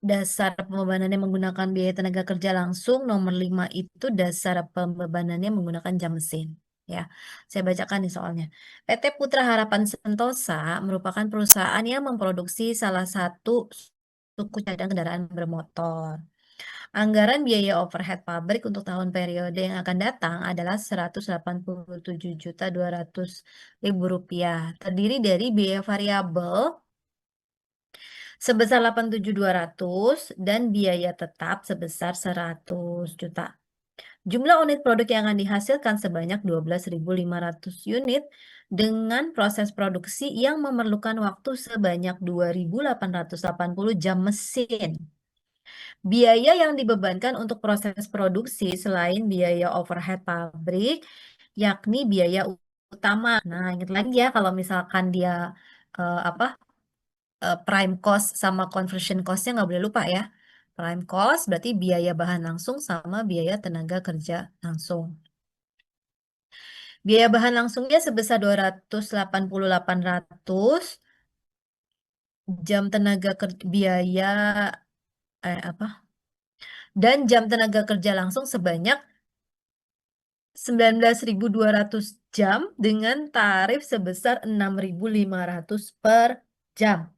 dasar pembebanannya menggunakan biaya tenaga kerja langsung. Nomor 5 itu dasar pembebanannya menggunakan jam mesin. Ya, saya bacakan nih soalnya. PT Putra Harapan Sentosa merupakan perusahaan yang memproduksi salah satu suku cadang kendaraan bermotor. Anggaran biaya overhead pabrik untuk tahun periode yang akan datang adalah Rp187.200.000, terdiri dari biaya variabel sebesar 87.200 dan biaya tetap sebesar 100 juta. Jumlah unit produk yang akan dihasilkan sebanyak 12.500 unit dengan proses produksi yang memerlukan waktu sebanyak 2.880 jam mesin. Biaya yang dibebankan untuk proses produksi selain biaya overhead pabrik, yakni biaya utama. Nah, ingat lagi ya kalau misalkan dia apa prime cost sama conversion cost-nya nggak boleh lupa ya. Prime cost berarti biaya bahan langsung sama biaya tenaga kerja langsung. Biaya bahan langsungnya sebesar 288.800, jam tenaga kerja biaya apa? Dan jam tenaga kerja langsung sebanyak 19.200 jam dengan tarif sebesar 6.500 per jam.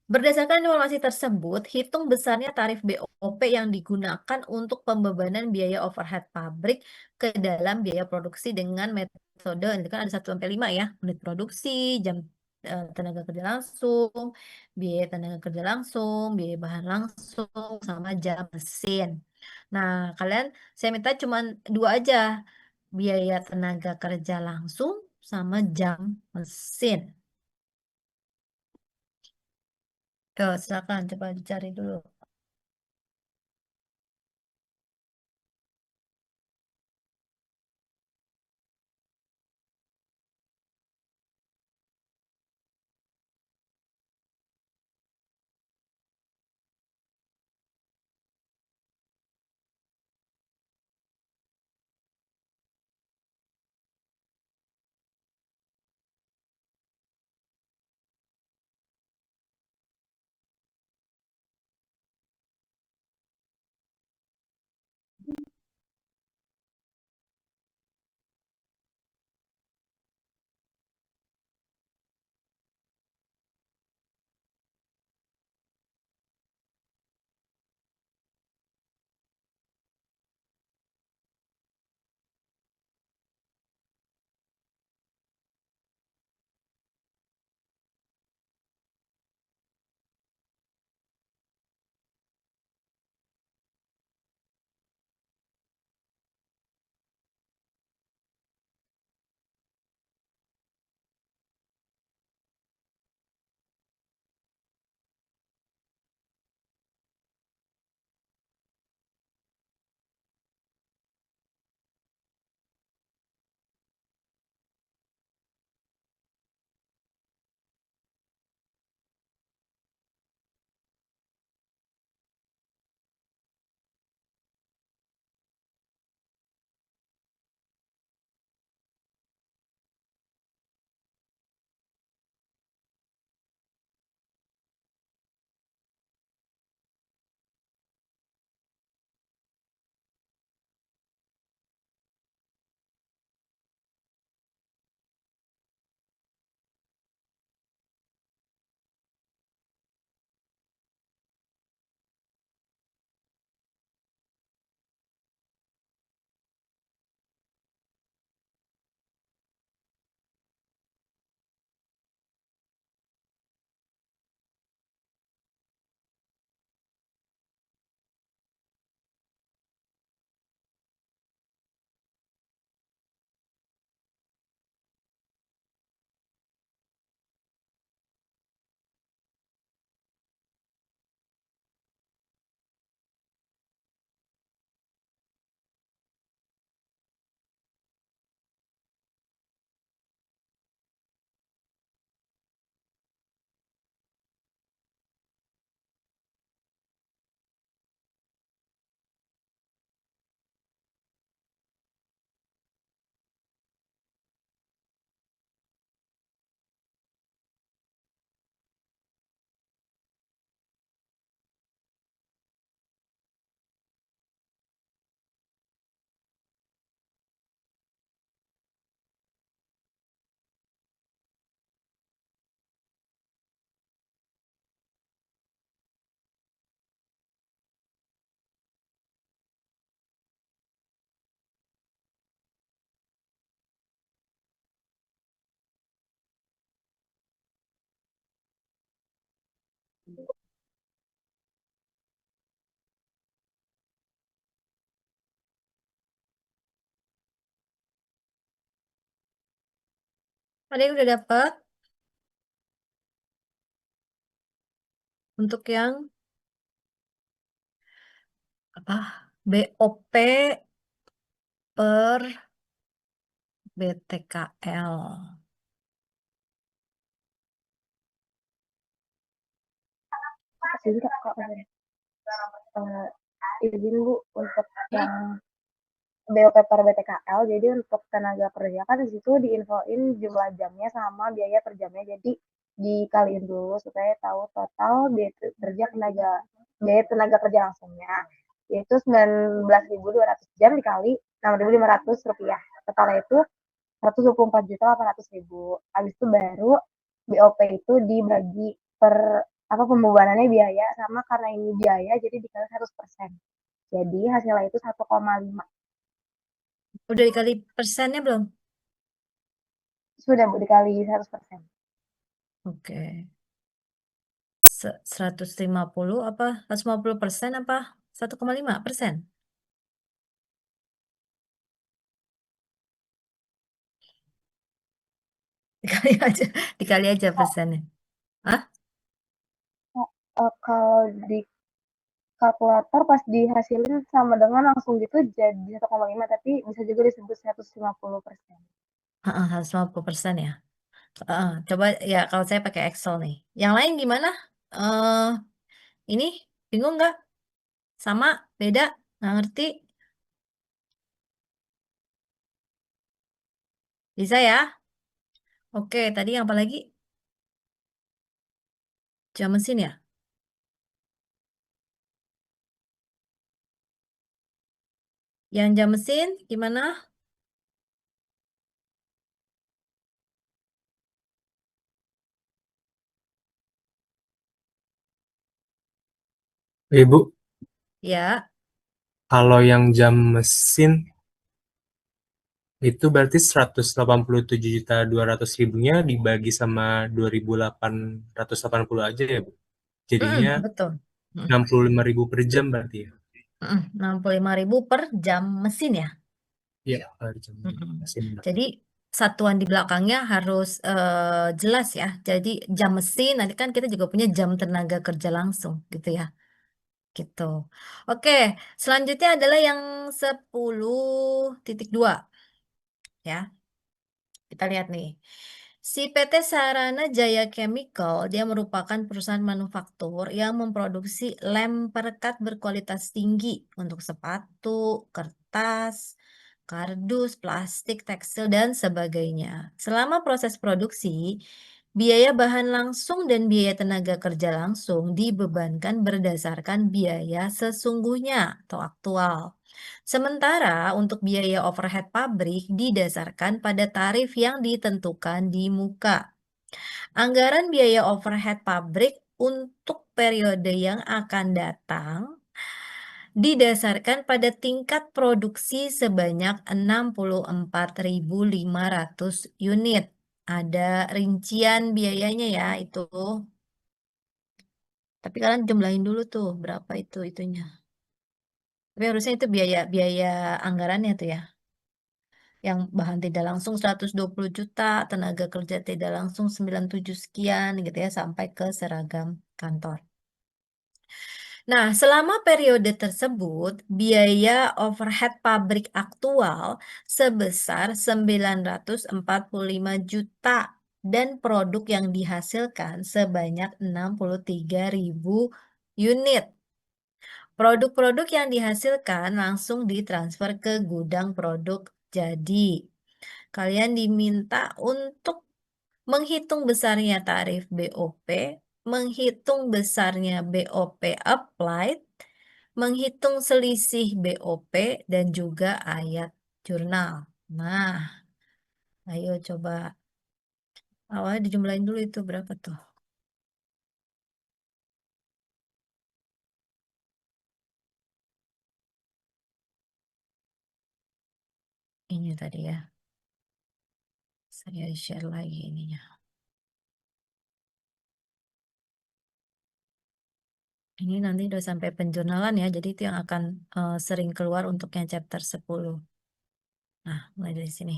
Berdasarkan informasi tersebut, hitung besarnya tarif BOP yang digunakan untuk pembebanan biaya overhead pabrik ke dalam biaya produksi dengan metode, ini kan ada 1 sampai 5 ya, unit produksi, jam tenaga kerja langsung, biaya tenaga kerja langsung, biaya bahan langsung, sama jam mesin. Nah, kalian saya minta cuma 2 aja, biaya tenaga kerja langsung sama jam mesin. Tuh, silakan coba dicari dulu. Ada yang udah dapat? Untuk yang apa? BOP per BTKL.
Jadi kok izin Bu untuk yang BOP per BTKL, jadi untuk tenaga kerja kan di situ diinfoin jumlah jamnya sama biaya per jamnya, jadi dikaliin dulu supaya tahu total biaya tenaga kerja langsungnya, yaitu 19.200 jam dikali 6.500 rupiah. Totalnya itu 124.800.000. Habis itu baru BOP itu dibagi per apa pembebanannya biaya sama karena ini biaya jadi dikali 100%. Jadi hasilnya itu 1,5.
Udah dikali persennya belum?
Sudah Bu dikali 100%.
Oke. 150 apa? 150% apa? 1,5%? Dikali aja, dikali aja persennya. Hah?
Kalau di kalkulator pas dihasilin sama dengan langsung gitu jadi 1,5 tapi bisa juga disebut 150%.
150% ya. Coba ya kalau saya pakai Excel nih. Yang lain gimana? eh ini bingung nggak? Sama? Beda? Nggak ngerti? Bisa ya? Oke, tadi yang apa lagi? Jam mesin ya? Yang jam mesin gimana?
Ibu,
Ya.
kalau yang jam mesin itu berarti 187.200.000-nya dibagi sama 2.880 aja ya, Bu? Jadinya
Betul.
65.000 per jam berarti ya?
65.000 per jam mesin ya.
Iya, per jam
Mm-mm.
mesin.
Jadi satuan di belakangnya harus jelas ya. Jadi jam mesin, nanti kan kita juga punya jam tenaga kerja langsung gitu ya. Gitu. Oke, selanjutnya adalah yang 10.2 ya. Kita lihat nih. Si PT Sarana Jaya Chemical, dia merupakan perusahaan manufaktur yang memproduksi lem perekat berkualitas tinggi untuk sepatu, kertas, kardus, plastik, tekstil, dan sebagainya. Selama proses produksi, biaya bahan langsung dan biaya tenaga kerja langsung dibebankan berdasarkan biaya sesungguhnya atau aktual. Sementara untuk biaya overhead pabrik didasarkan pada tarif yang ditentukan di muka. Anggaran biaya overhead pabrik untuk periode yang akan datang didasarkan pada tingkat produksi sebanyak 64.500 unit. Ada rincian biayanya ya itu. Tapi kalian jumlahin dulu tuh berapa itu itunya. Tapi harusnya itu biaya biaya anggarannya tuh ya. Yang bahan tidak langsung 120 juta, tenaga kerja tidak langsung 97 sekian gitu ya sampai ke seragam kantor. Nah, selama periode tersebut, biaya overhead pabrik aktual sebesar 945 juta dan produk yang dihasilkan sebanyak 63.000 unit. Produk-produk yang dihasilkan langsung ditransfer ke gudang produk jadi. Kalian diminta untuk menghitung besarnya tarif BOP, menghitung besarnya BOP applied, menghitung selisih BOP, dan juga ayat jurnal. Nah, ayo coba awalnya dijumlahin dulu itu berapa tuh? Ini tadi ya. Saya share lagi ininya. Ini nanti udah sampai penjurnalan ya, jadi itu yang akan sering keluar untuk yang chapter 10. Nah, mulai dari sini.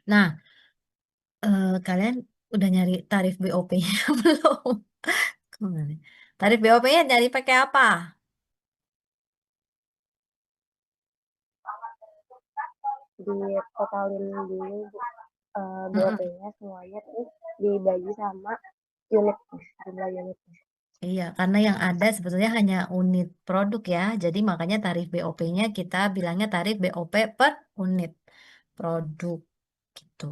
Nah, kalian udah nyari tarif BOP-nya belum? Kemana? Tarif BOP-nya nyari pakai apa?
Ditotalin dulu
Mm-mm.
BOP-nya semuanya terus dibagi sama unit jumlah unitnya.
Iya, karena yang ada sebetulnya hanya unit produk ya. Jadi makanya tarif BOP-nya kita bilangnya tarif BOP per unit produk gitu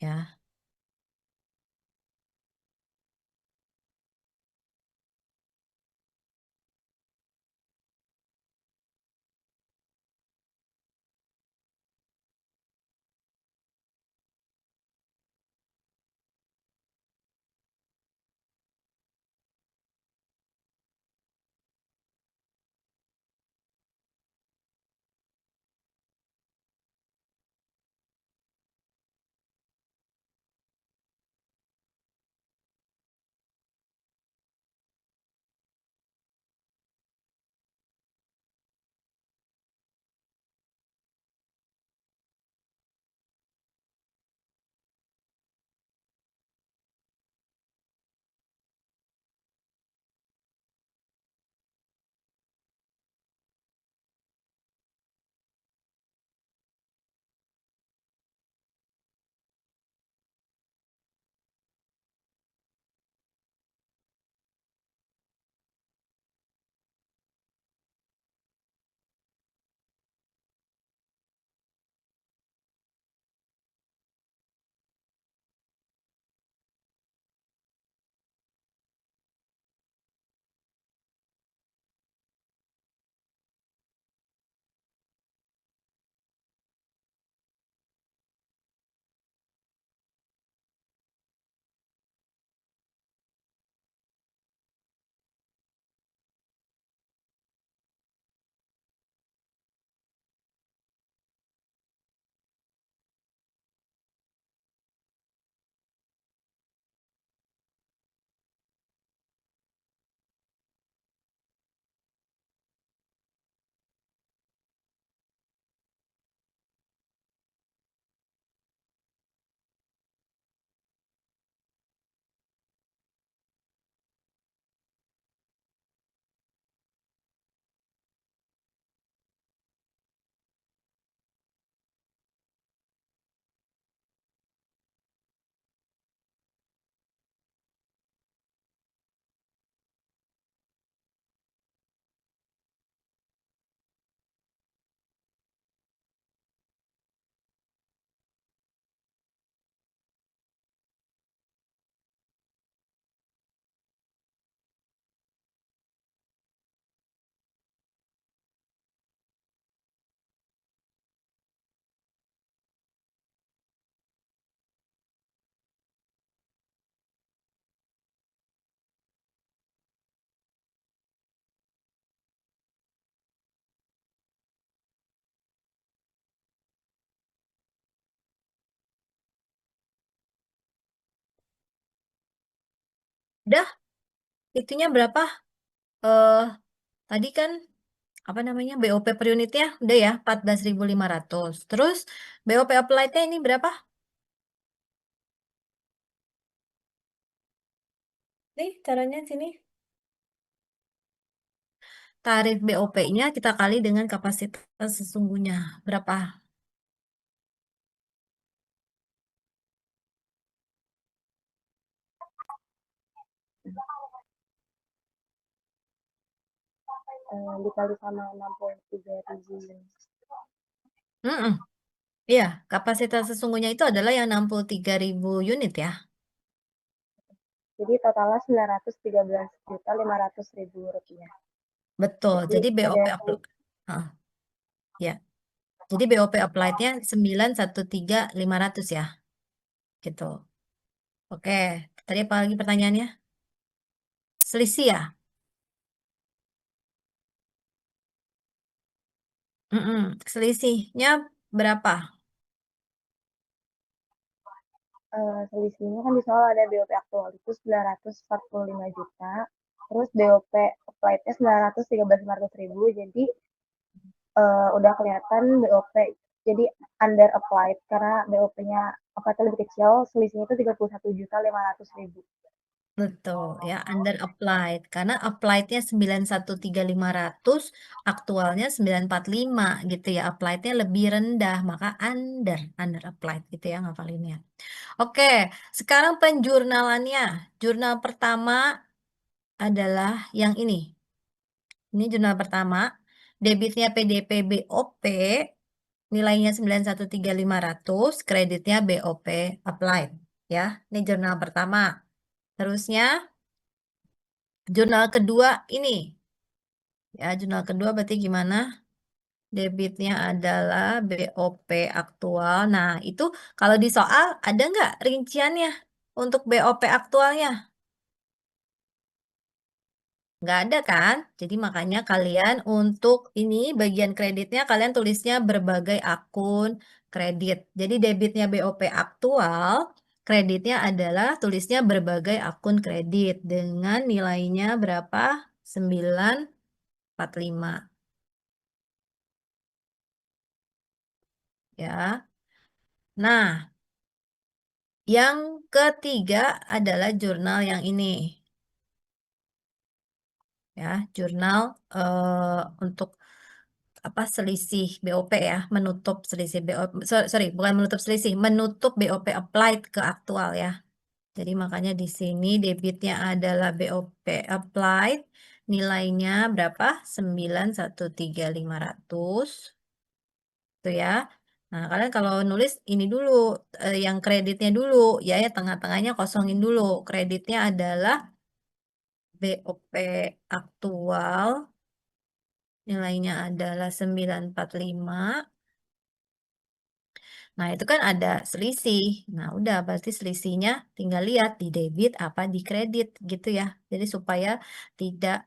ya. Udah, itunya berapa? Eh tadi kan apa namanya? BOP per unitnya udah ya 14.500. Terus BOP applied-nya ini berapa? Nih, caranya sini. Tarif BOP-nya kita kali dengan kapasitas sesungguhnya. Berapa?
Dikali sama 63.000.
Mm-mm. Iya, kapasitas sesungguhnya itu adalah yang 63.000 unit ya.
Jadi totalnya 913.500.000 rupiah.
Betul.
Jadi
Jadi BOP
ada
applied. Ya. Jadi BOP applied-nya 913.500 ya. Gitu. Oke. Tadi apa lagi pertanyaannya? Selisih ya? Mm-mm. Selisihnya berapa?
selisihnya kan di soal ada BOP aktual itu 945 juta, terus BOP applied-nya 913.500.000, jadi udah kelihatan BOP jadi under applied karena BOP-nya applied lebih kecil, selisihnya itu 31.500.000.
Betul ya, under applied. Karena applied-nya 913.500, aktualnya 945 gitu ya. Applied-nya lebih rendah, maka under applied gitu ya ngafalinnya. Oke, sekarang penjurnalannya. Jurnal pertama adalah yang ini. Ini jurnal pertama. Debitnya PDP BOP, nilainya 913.500, kreditnya BOP applied. Ya, ini jurnal pertama. Terusnya, jurnal kedua ini. Ya, jurnal kedua berarti gimana? Debitnya adalah BOP aktual. Nah, itu kalau di soal ada nggak rinciannya untuk BOP aktualnya? Nggak ada kan? Jadi makanya kalian untuk ini bagian kreditnya kalian tulisnya berbagai akun kredit. Jadi debitnya BOP aktual, kreditnya adalah tulisnya berbagai akun kredit dengan nilainya berapa? 945 ya. Nah, yang ketiga adalah jurnal yang ini ya, jurnal untuk apa selisih BOP ya, menutup selisih BOP, sorry, bukan menutup selisih, menutup BOP applied ke aktual ya. Jadi makanya di sini debitnya adalah BOP applied, nilainya berapa? 913.500 tuh ya. Nah, kalian kalau nulis ini dulu, yang kreditnya dulu, ya, ya tengah-tengahnya kosongin dulu. Kreditnya adalah BOP aktual, nilainya adalah 945. Nah, itu kan ada selisih. Nah, udah berarti selisihnya tinggal lihat di debit apa di kredit gitu ya. Jadi supaya tidak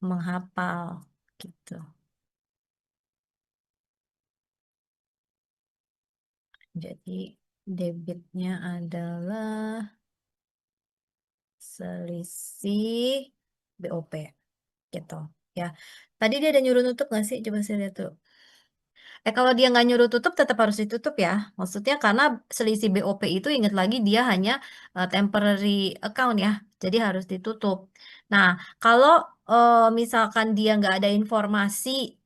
menghafal gitu. Jadi debitnya adalah selisih BOP gitu ya. Tadi dia ada nyuruh nutup nggak sih? Coba saya lihat tuh. Kalau dia nggak nyuruh tutup, tetap harus ditutup ya. Maksudnya karena selisih BOP itu ingat lagi dia hanya temporary account ya. Jadi harus ditutup. Nah, kalau misalkan dia nggak ada informasi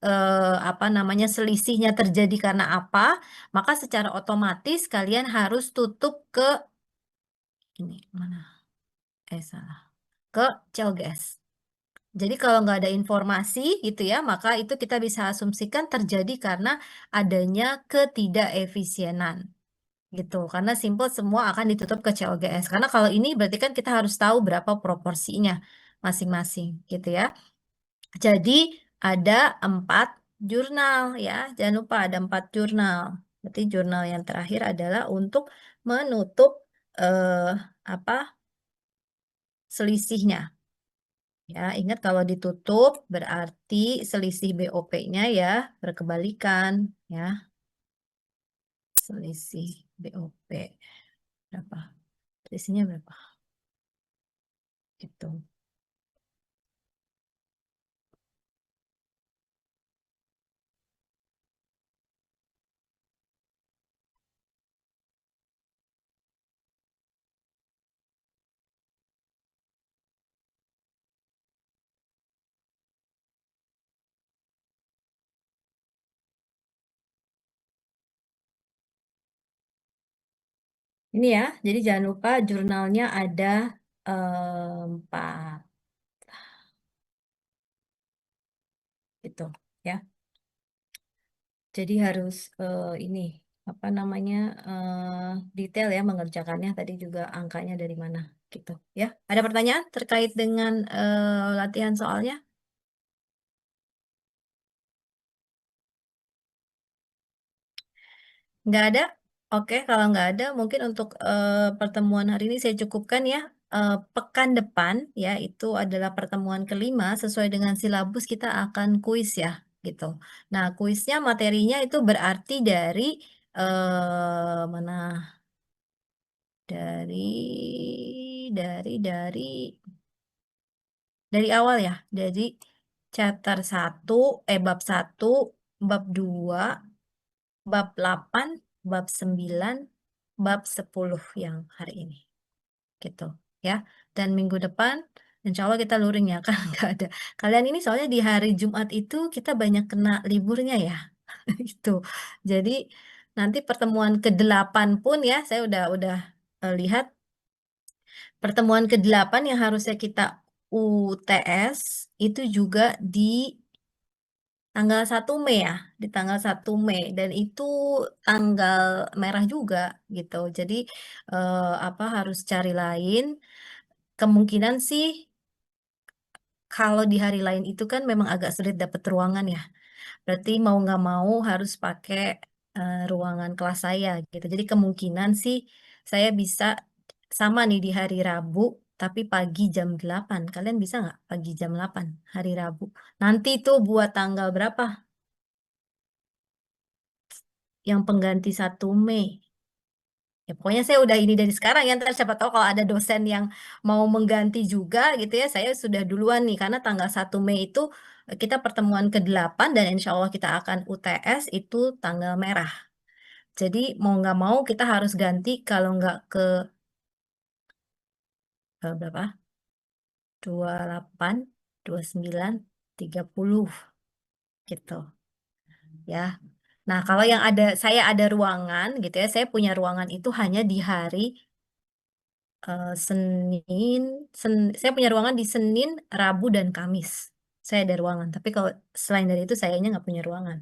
apa namanya selisihnya terjadi karena apa, maka secara otomatis kalian harus tutup ke ini mana? Salah. Ke CLGS. Jadi kalau nggak ada informasi gitu ya, maka itu kita bisa asumsikan terjadi karena adanya ketidakefisienan gitu. Karena simple semua akan ditutup ke CLGS. Karena kalau ini berarti kan kita harus tahu berapa proporsinya masing-masing gitu ya. Jadi ada 4 jurnal ya. Jangan lupa ada 4 jurnal. Berarti jurnal yang terakhir adalah untuk menutup eh, apa selisihnya. Ya, ingat kalau ditutup berarti selisih BOP-nya ya berkebalikan ya. Selisih BOP berapa? Selisihnya berapa? gitu. Ini ya, jadi jangan lupa jurnalnya ada 4 gitu ya. Jadi harus ini apa namanya detail ya mengerjakannya. Tadi juga angkanya dari mana gitu ya. Ada pertanyaan terkait dengan latihan soalnya? Nggak ada? Oke, kalau nggak ada, mungkin untuk pertemuan hari ini saya cukupkan ya. Pekan depan ya, itu adalah pertemuan kelima. Sesuai dengan silabus kita akan kuis ya, gitu. Nah, kuisnya materinya itu berarti dari mana? Dari awal ya. Dari chapter 1, bab 1, bab 2, bab 8, bab 9, bab 10 yang hari ini. Gitu ya. Dan minggu depan insya Allah kita luring ya kan nggak ada. Kalian ini soalnya di hari Jumat itu kita banyak kena liburnya ya. Itu. Jadi nanti pertemuan ke-8 pun ya saya udah lihat pertemuan ke-8 yang harusnya kita UTS itu juga di tanggal 1 Mei ya, di tanggal 1 Mei dan itu tanggal merah juga gitu. Jadi apa harus cari lain. Kemungkinan sih kalau di hari lain itu kan memang agak sulit dapat ruangan ya. Berarti mau nggak mau harus pakai ruangan kelas saya gitu. Jadi kemungkinan sih saya bisa sama nih di hari Rabu, tapi pagi jam 8. Kalian bisa nggak pagi jam 8 hari Rabu? Nanti tuh buat tanggal berapa? Yang pengganti 1 Mei. Ya, pokoknya saya udah ini dari sekarang ya, ntar siapa tahu kalau ada dosen yang mau mengganti juga gitu ya, saya sudah duluan nih, karena tanggal 1 Mei itu kita pertemuan ke-8 dan insya Allah kita akan UTS itu tanggal merah. Jadi mau nggak mau kita harus ganti kalau nggak ke berapa? 28, 29, 30 gitu ya. Nah, kalau yang saya ada ruangan gitu ya, saya punya ruangan itu hanya di hari Senin, saya punya ruangan di Senin, Rabu, dan Kamis. Saya ada ruangan. Tapi kalau selain dari itu, sayanya nggak punya ruangan.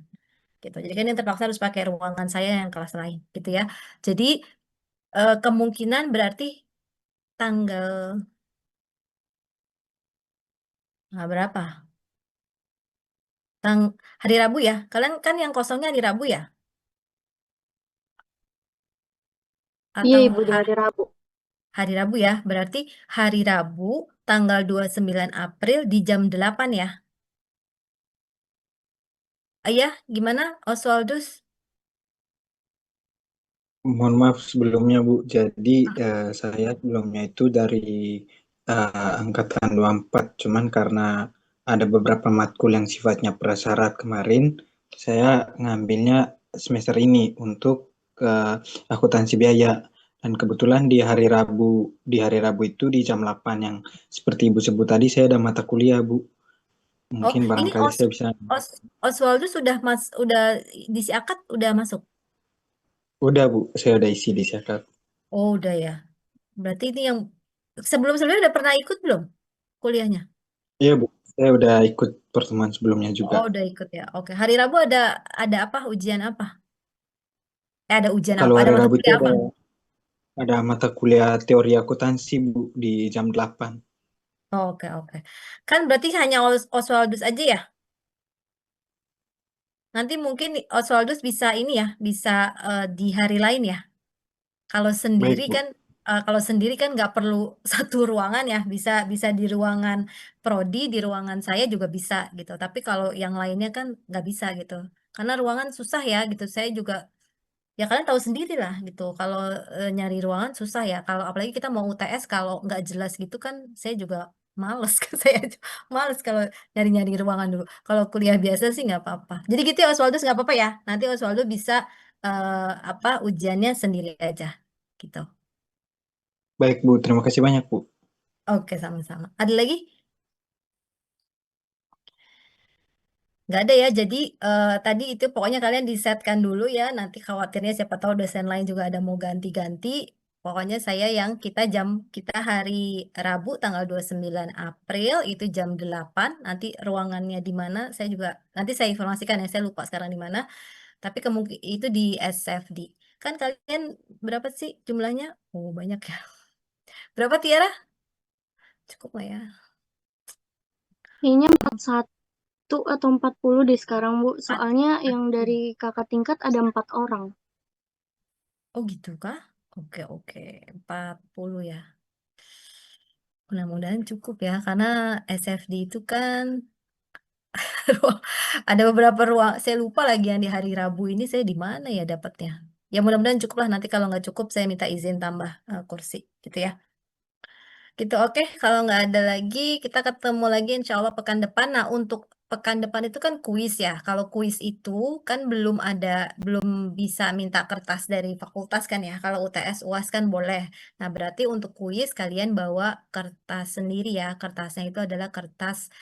Gitu. Jadi kan yang terpaksa harus pakai ruangan saya yang kelas lain, gitu ya. Jadi kemungkinan berarti tanggal berapa? Tang Hari Rabu ya. Kalian kan yang kosongnya hari Rabu ya?
Iya,
Atau
Ibu, di hari Rabu.
hari Rabu ya. Berarti hari Rabu tanggal 29 April di jam 8 ya. Ayah, gimana Oswaldus?
Mohon maaf sebelumnya Bu. Jadi saya sebelumnya itu dari angkatan 24, cuman karena ada beberapa matkul yang sifatnya prasyarat kemarin, saya ngambilnya semester ini untuk akuntansi biaya. Dan kebetulan di hari Rabu itu di jam 8 yang seperti Ibu sebut tadi saya ada mata kuliah Bu.
Oh,
Mungkin
ini
barangkali saya bisa.
Oswaldus udah diisi akad udah masuk.
Udah Bu, saya udah isi di Syakal.
Oh, udah ya. Berarti ini yang sebelum-sebelumnya udah pernah ikut belum kuliahnya?
Iya Bu, saya udah ikut pertemuan sebelumnya juga.
Oh, udah ikut ya. Oke. Hari Rabu ada apa? Ujian apa? Ada ujian apa?
Kalau
Ada
hari
mata
Rabu itu
kuliah apa?
ada mata kuliah teori akuntansi Bu di jam 8.
Oh, oke, oke. Kan berarti hanya Oswaldus aja ya? Nanti mungkin Oswaldus bisa ini ya, bisa di hari lain ya. Kalau sendiri
Baik Bu.
kan nggak perlu satu ruangan ya, bisa bisa di ruangan prodi, di ruangan saya juga bisa gitu. Tapi kalau yang lainnya kan nggak bisa gitu, karena ruangan susah ya gitu. Saya juga ya kalian tahu sendiri lah gitu. Kalau nyari ruangan susah ya. Kalau apalagi kita mau UTS kalau nggak jelas gitu kan, saya juga males kan males kalau nyari-nyari ruangan dulu. Kalau kuliah biasa sih nggak apa-apa. Jadi gitu ya Oswaldo, nggak apa-apa ya. Nanti Oswaldo bisa ujiannya sendiri aja gitu.
Baik Bu, terima kasih banyak Bu.
Oke, sama-sama. Ada lagi? Nggak ada ya, jadi tadi itu pokoknya kalian disetkan dulu ya, nanti khawatirnya siapa tahu dosen lain juga ada mau ganti-ganti. Pokoknya saya yang kita hari Rabu tanggal 29 April itu jam 8, nanti ruangannya di mana saya juga, nanti saya informasikan ya, saya lupa sekarang di mana, tapi kemungkinan itu di SFD. Kan kalian berapa sih jumlahnya? Oh banyak ya. Berapa Tiara? Cukup nggak ya?
Kayaknya 41 atau 40 deh sekarang, Bu. Soalnya yang dari kakak tingkat ada 4 orang.
Oh gitu kah? Oke, oke. 40 ya. Mudah-mudahan cukup ya, karena SFD itu kan ada beberapa ruang. Saya lupa lagi yang di hari Rabu ini saya di mana ya dapatnya. Ya mudah-mudahan cukup lah. Nanti kalau nggak cukup saya minta izin tambah kursi gitu ya. Gitu oke. Kalau nggak ada lagi kita ketemu lagi insya Allah pekan depan. Nah untuk pekan depan itu kan kuis ya. Kalau kuis itu kan belum bisa minta kertas dari fakultas kan ya. Kalau UTS UAS kan boleh. Nah berarti untuk kuis kalian bawa kertas sendiri ya. Kertasnya itu adalah kertas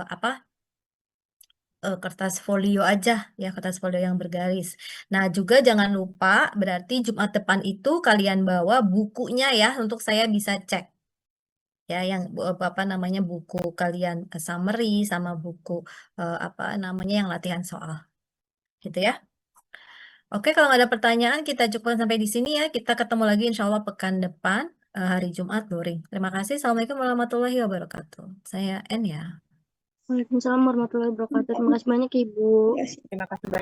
apa? Kertas folio aja ya, kertas folio yang bergaris. Nah juga jangan lupa berarti Jumat depan itu kalian bawa bukunya ya untuk saya bisa cek ya yang apa namanya buku kalian summary sama buku apa namanya yang latihan soal gitu ya. Oke, kalau nggak ada pertanyaan kita cukupkan sampai di sini ya. Kita ketemu lagi insya Allah pekan depan hari Jumat luring. Terima kasih. Assalamualaikum warahmatullahi wabarakatuh. Saya N ya.
Waalaikumsalam warahmatullahi wabarakatuh. Terima kasih banyak, Ibu.
Terima kasih banyak.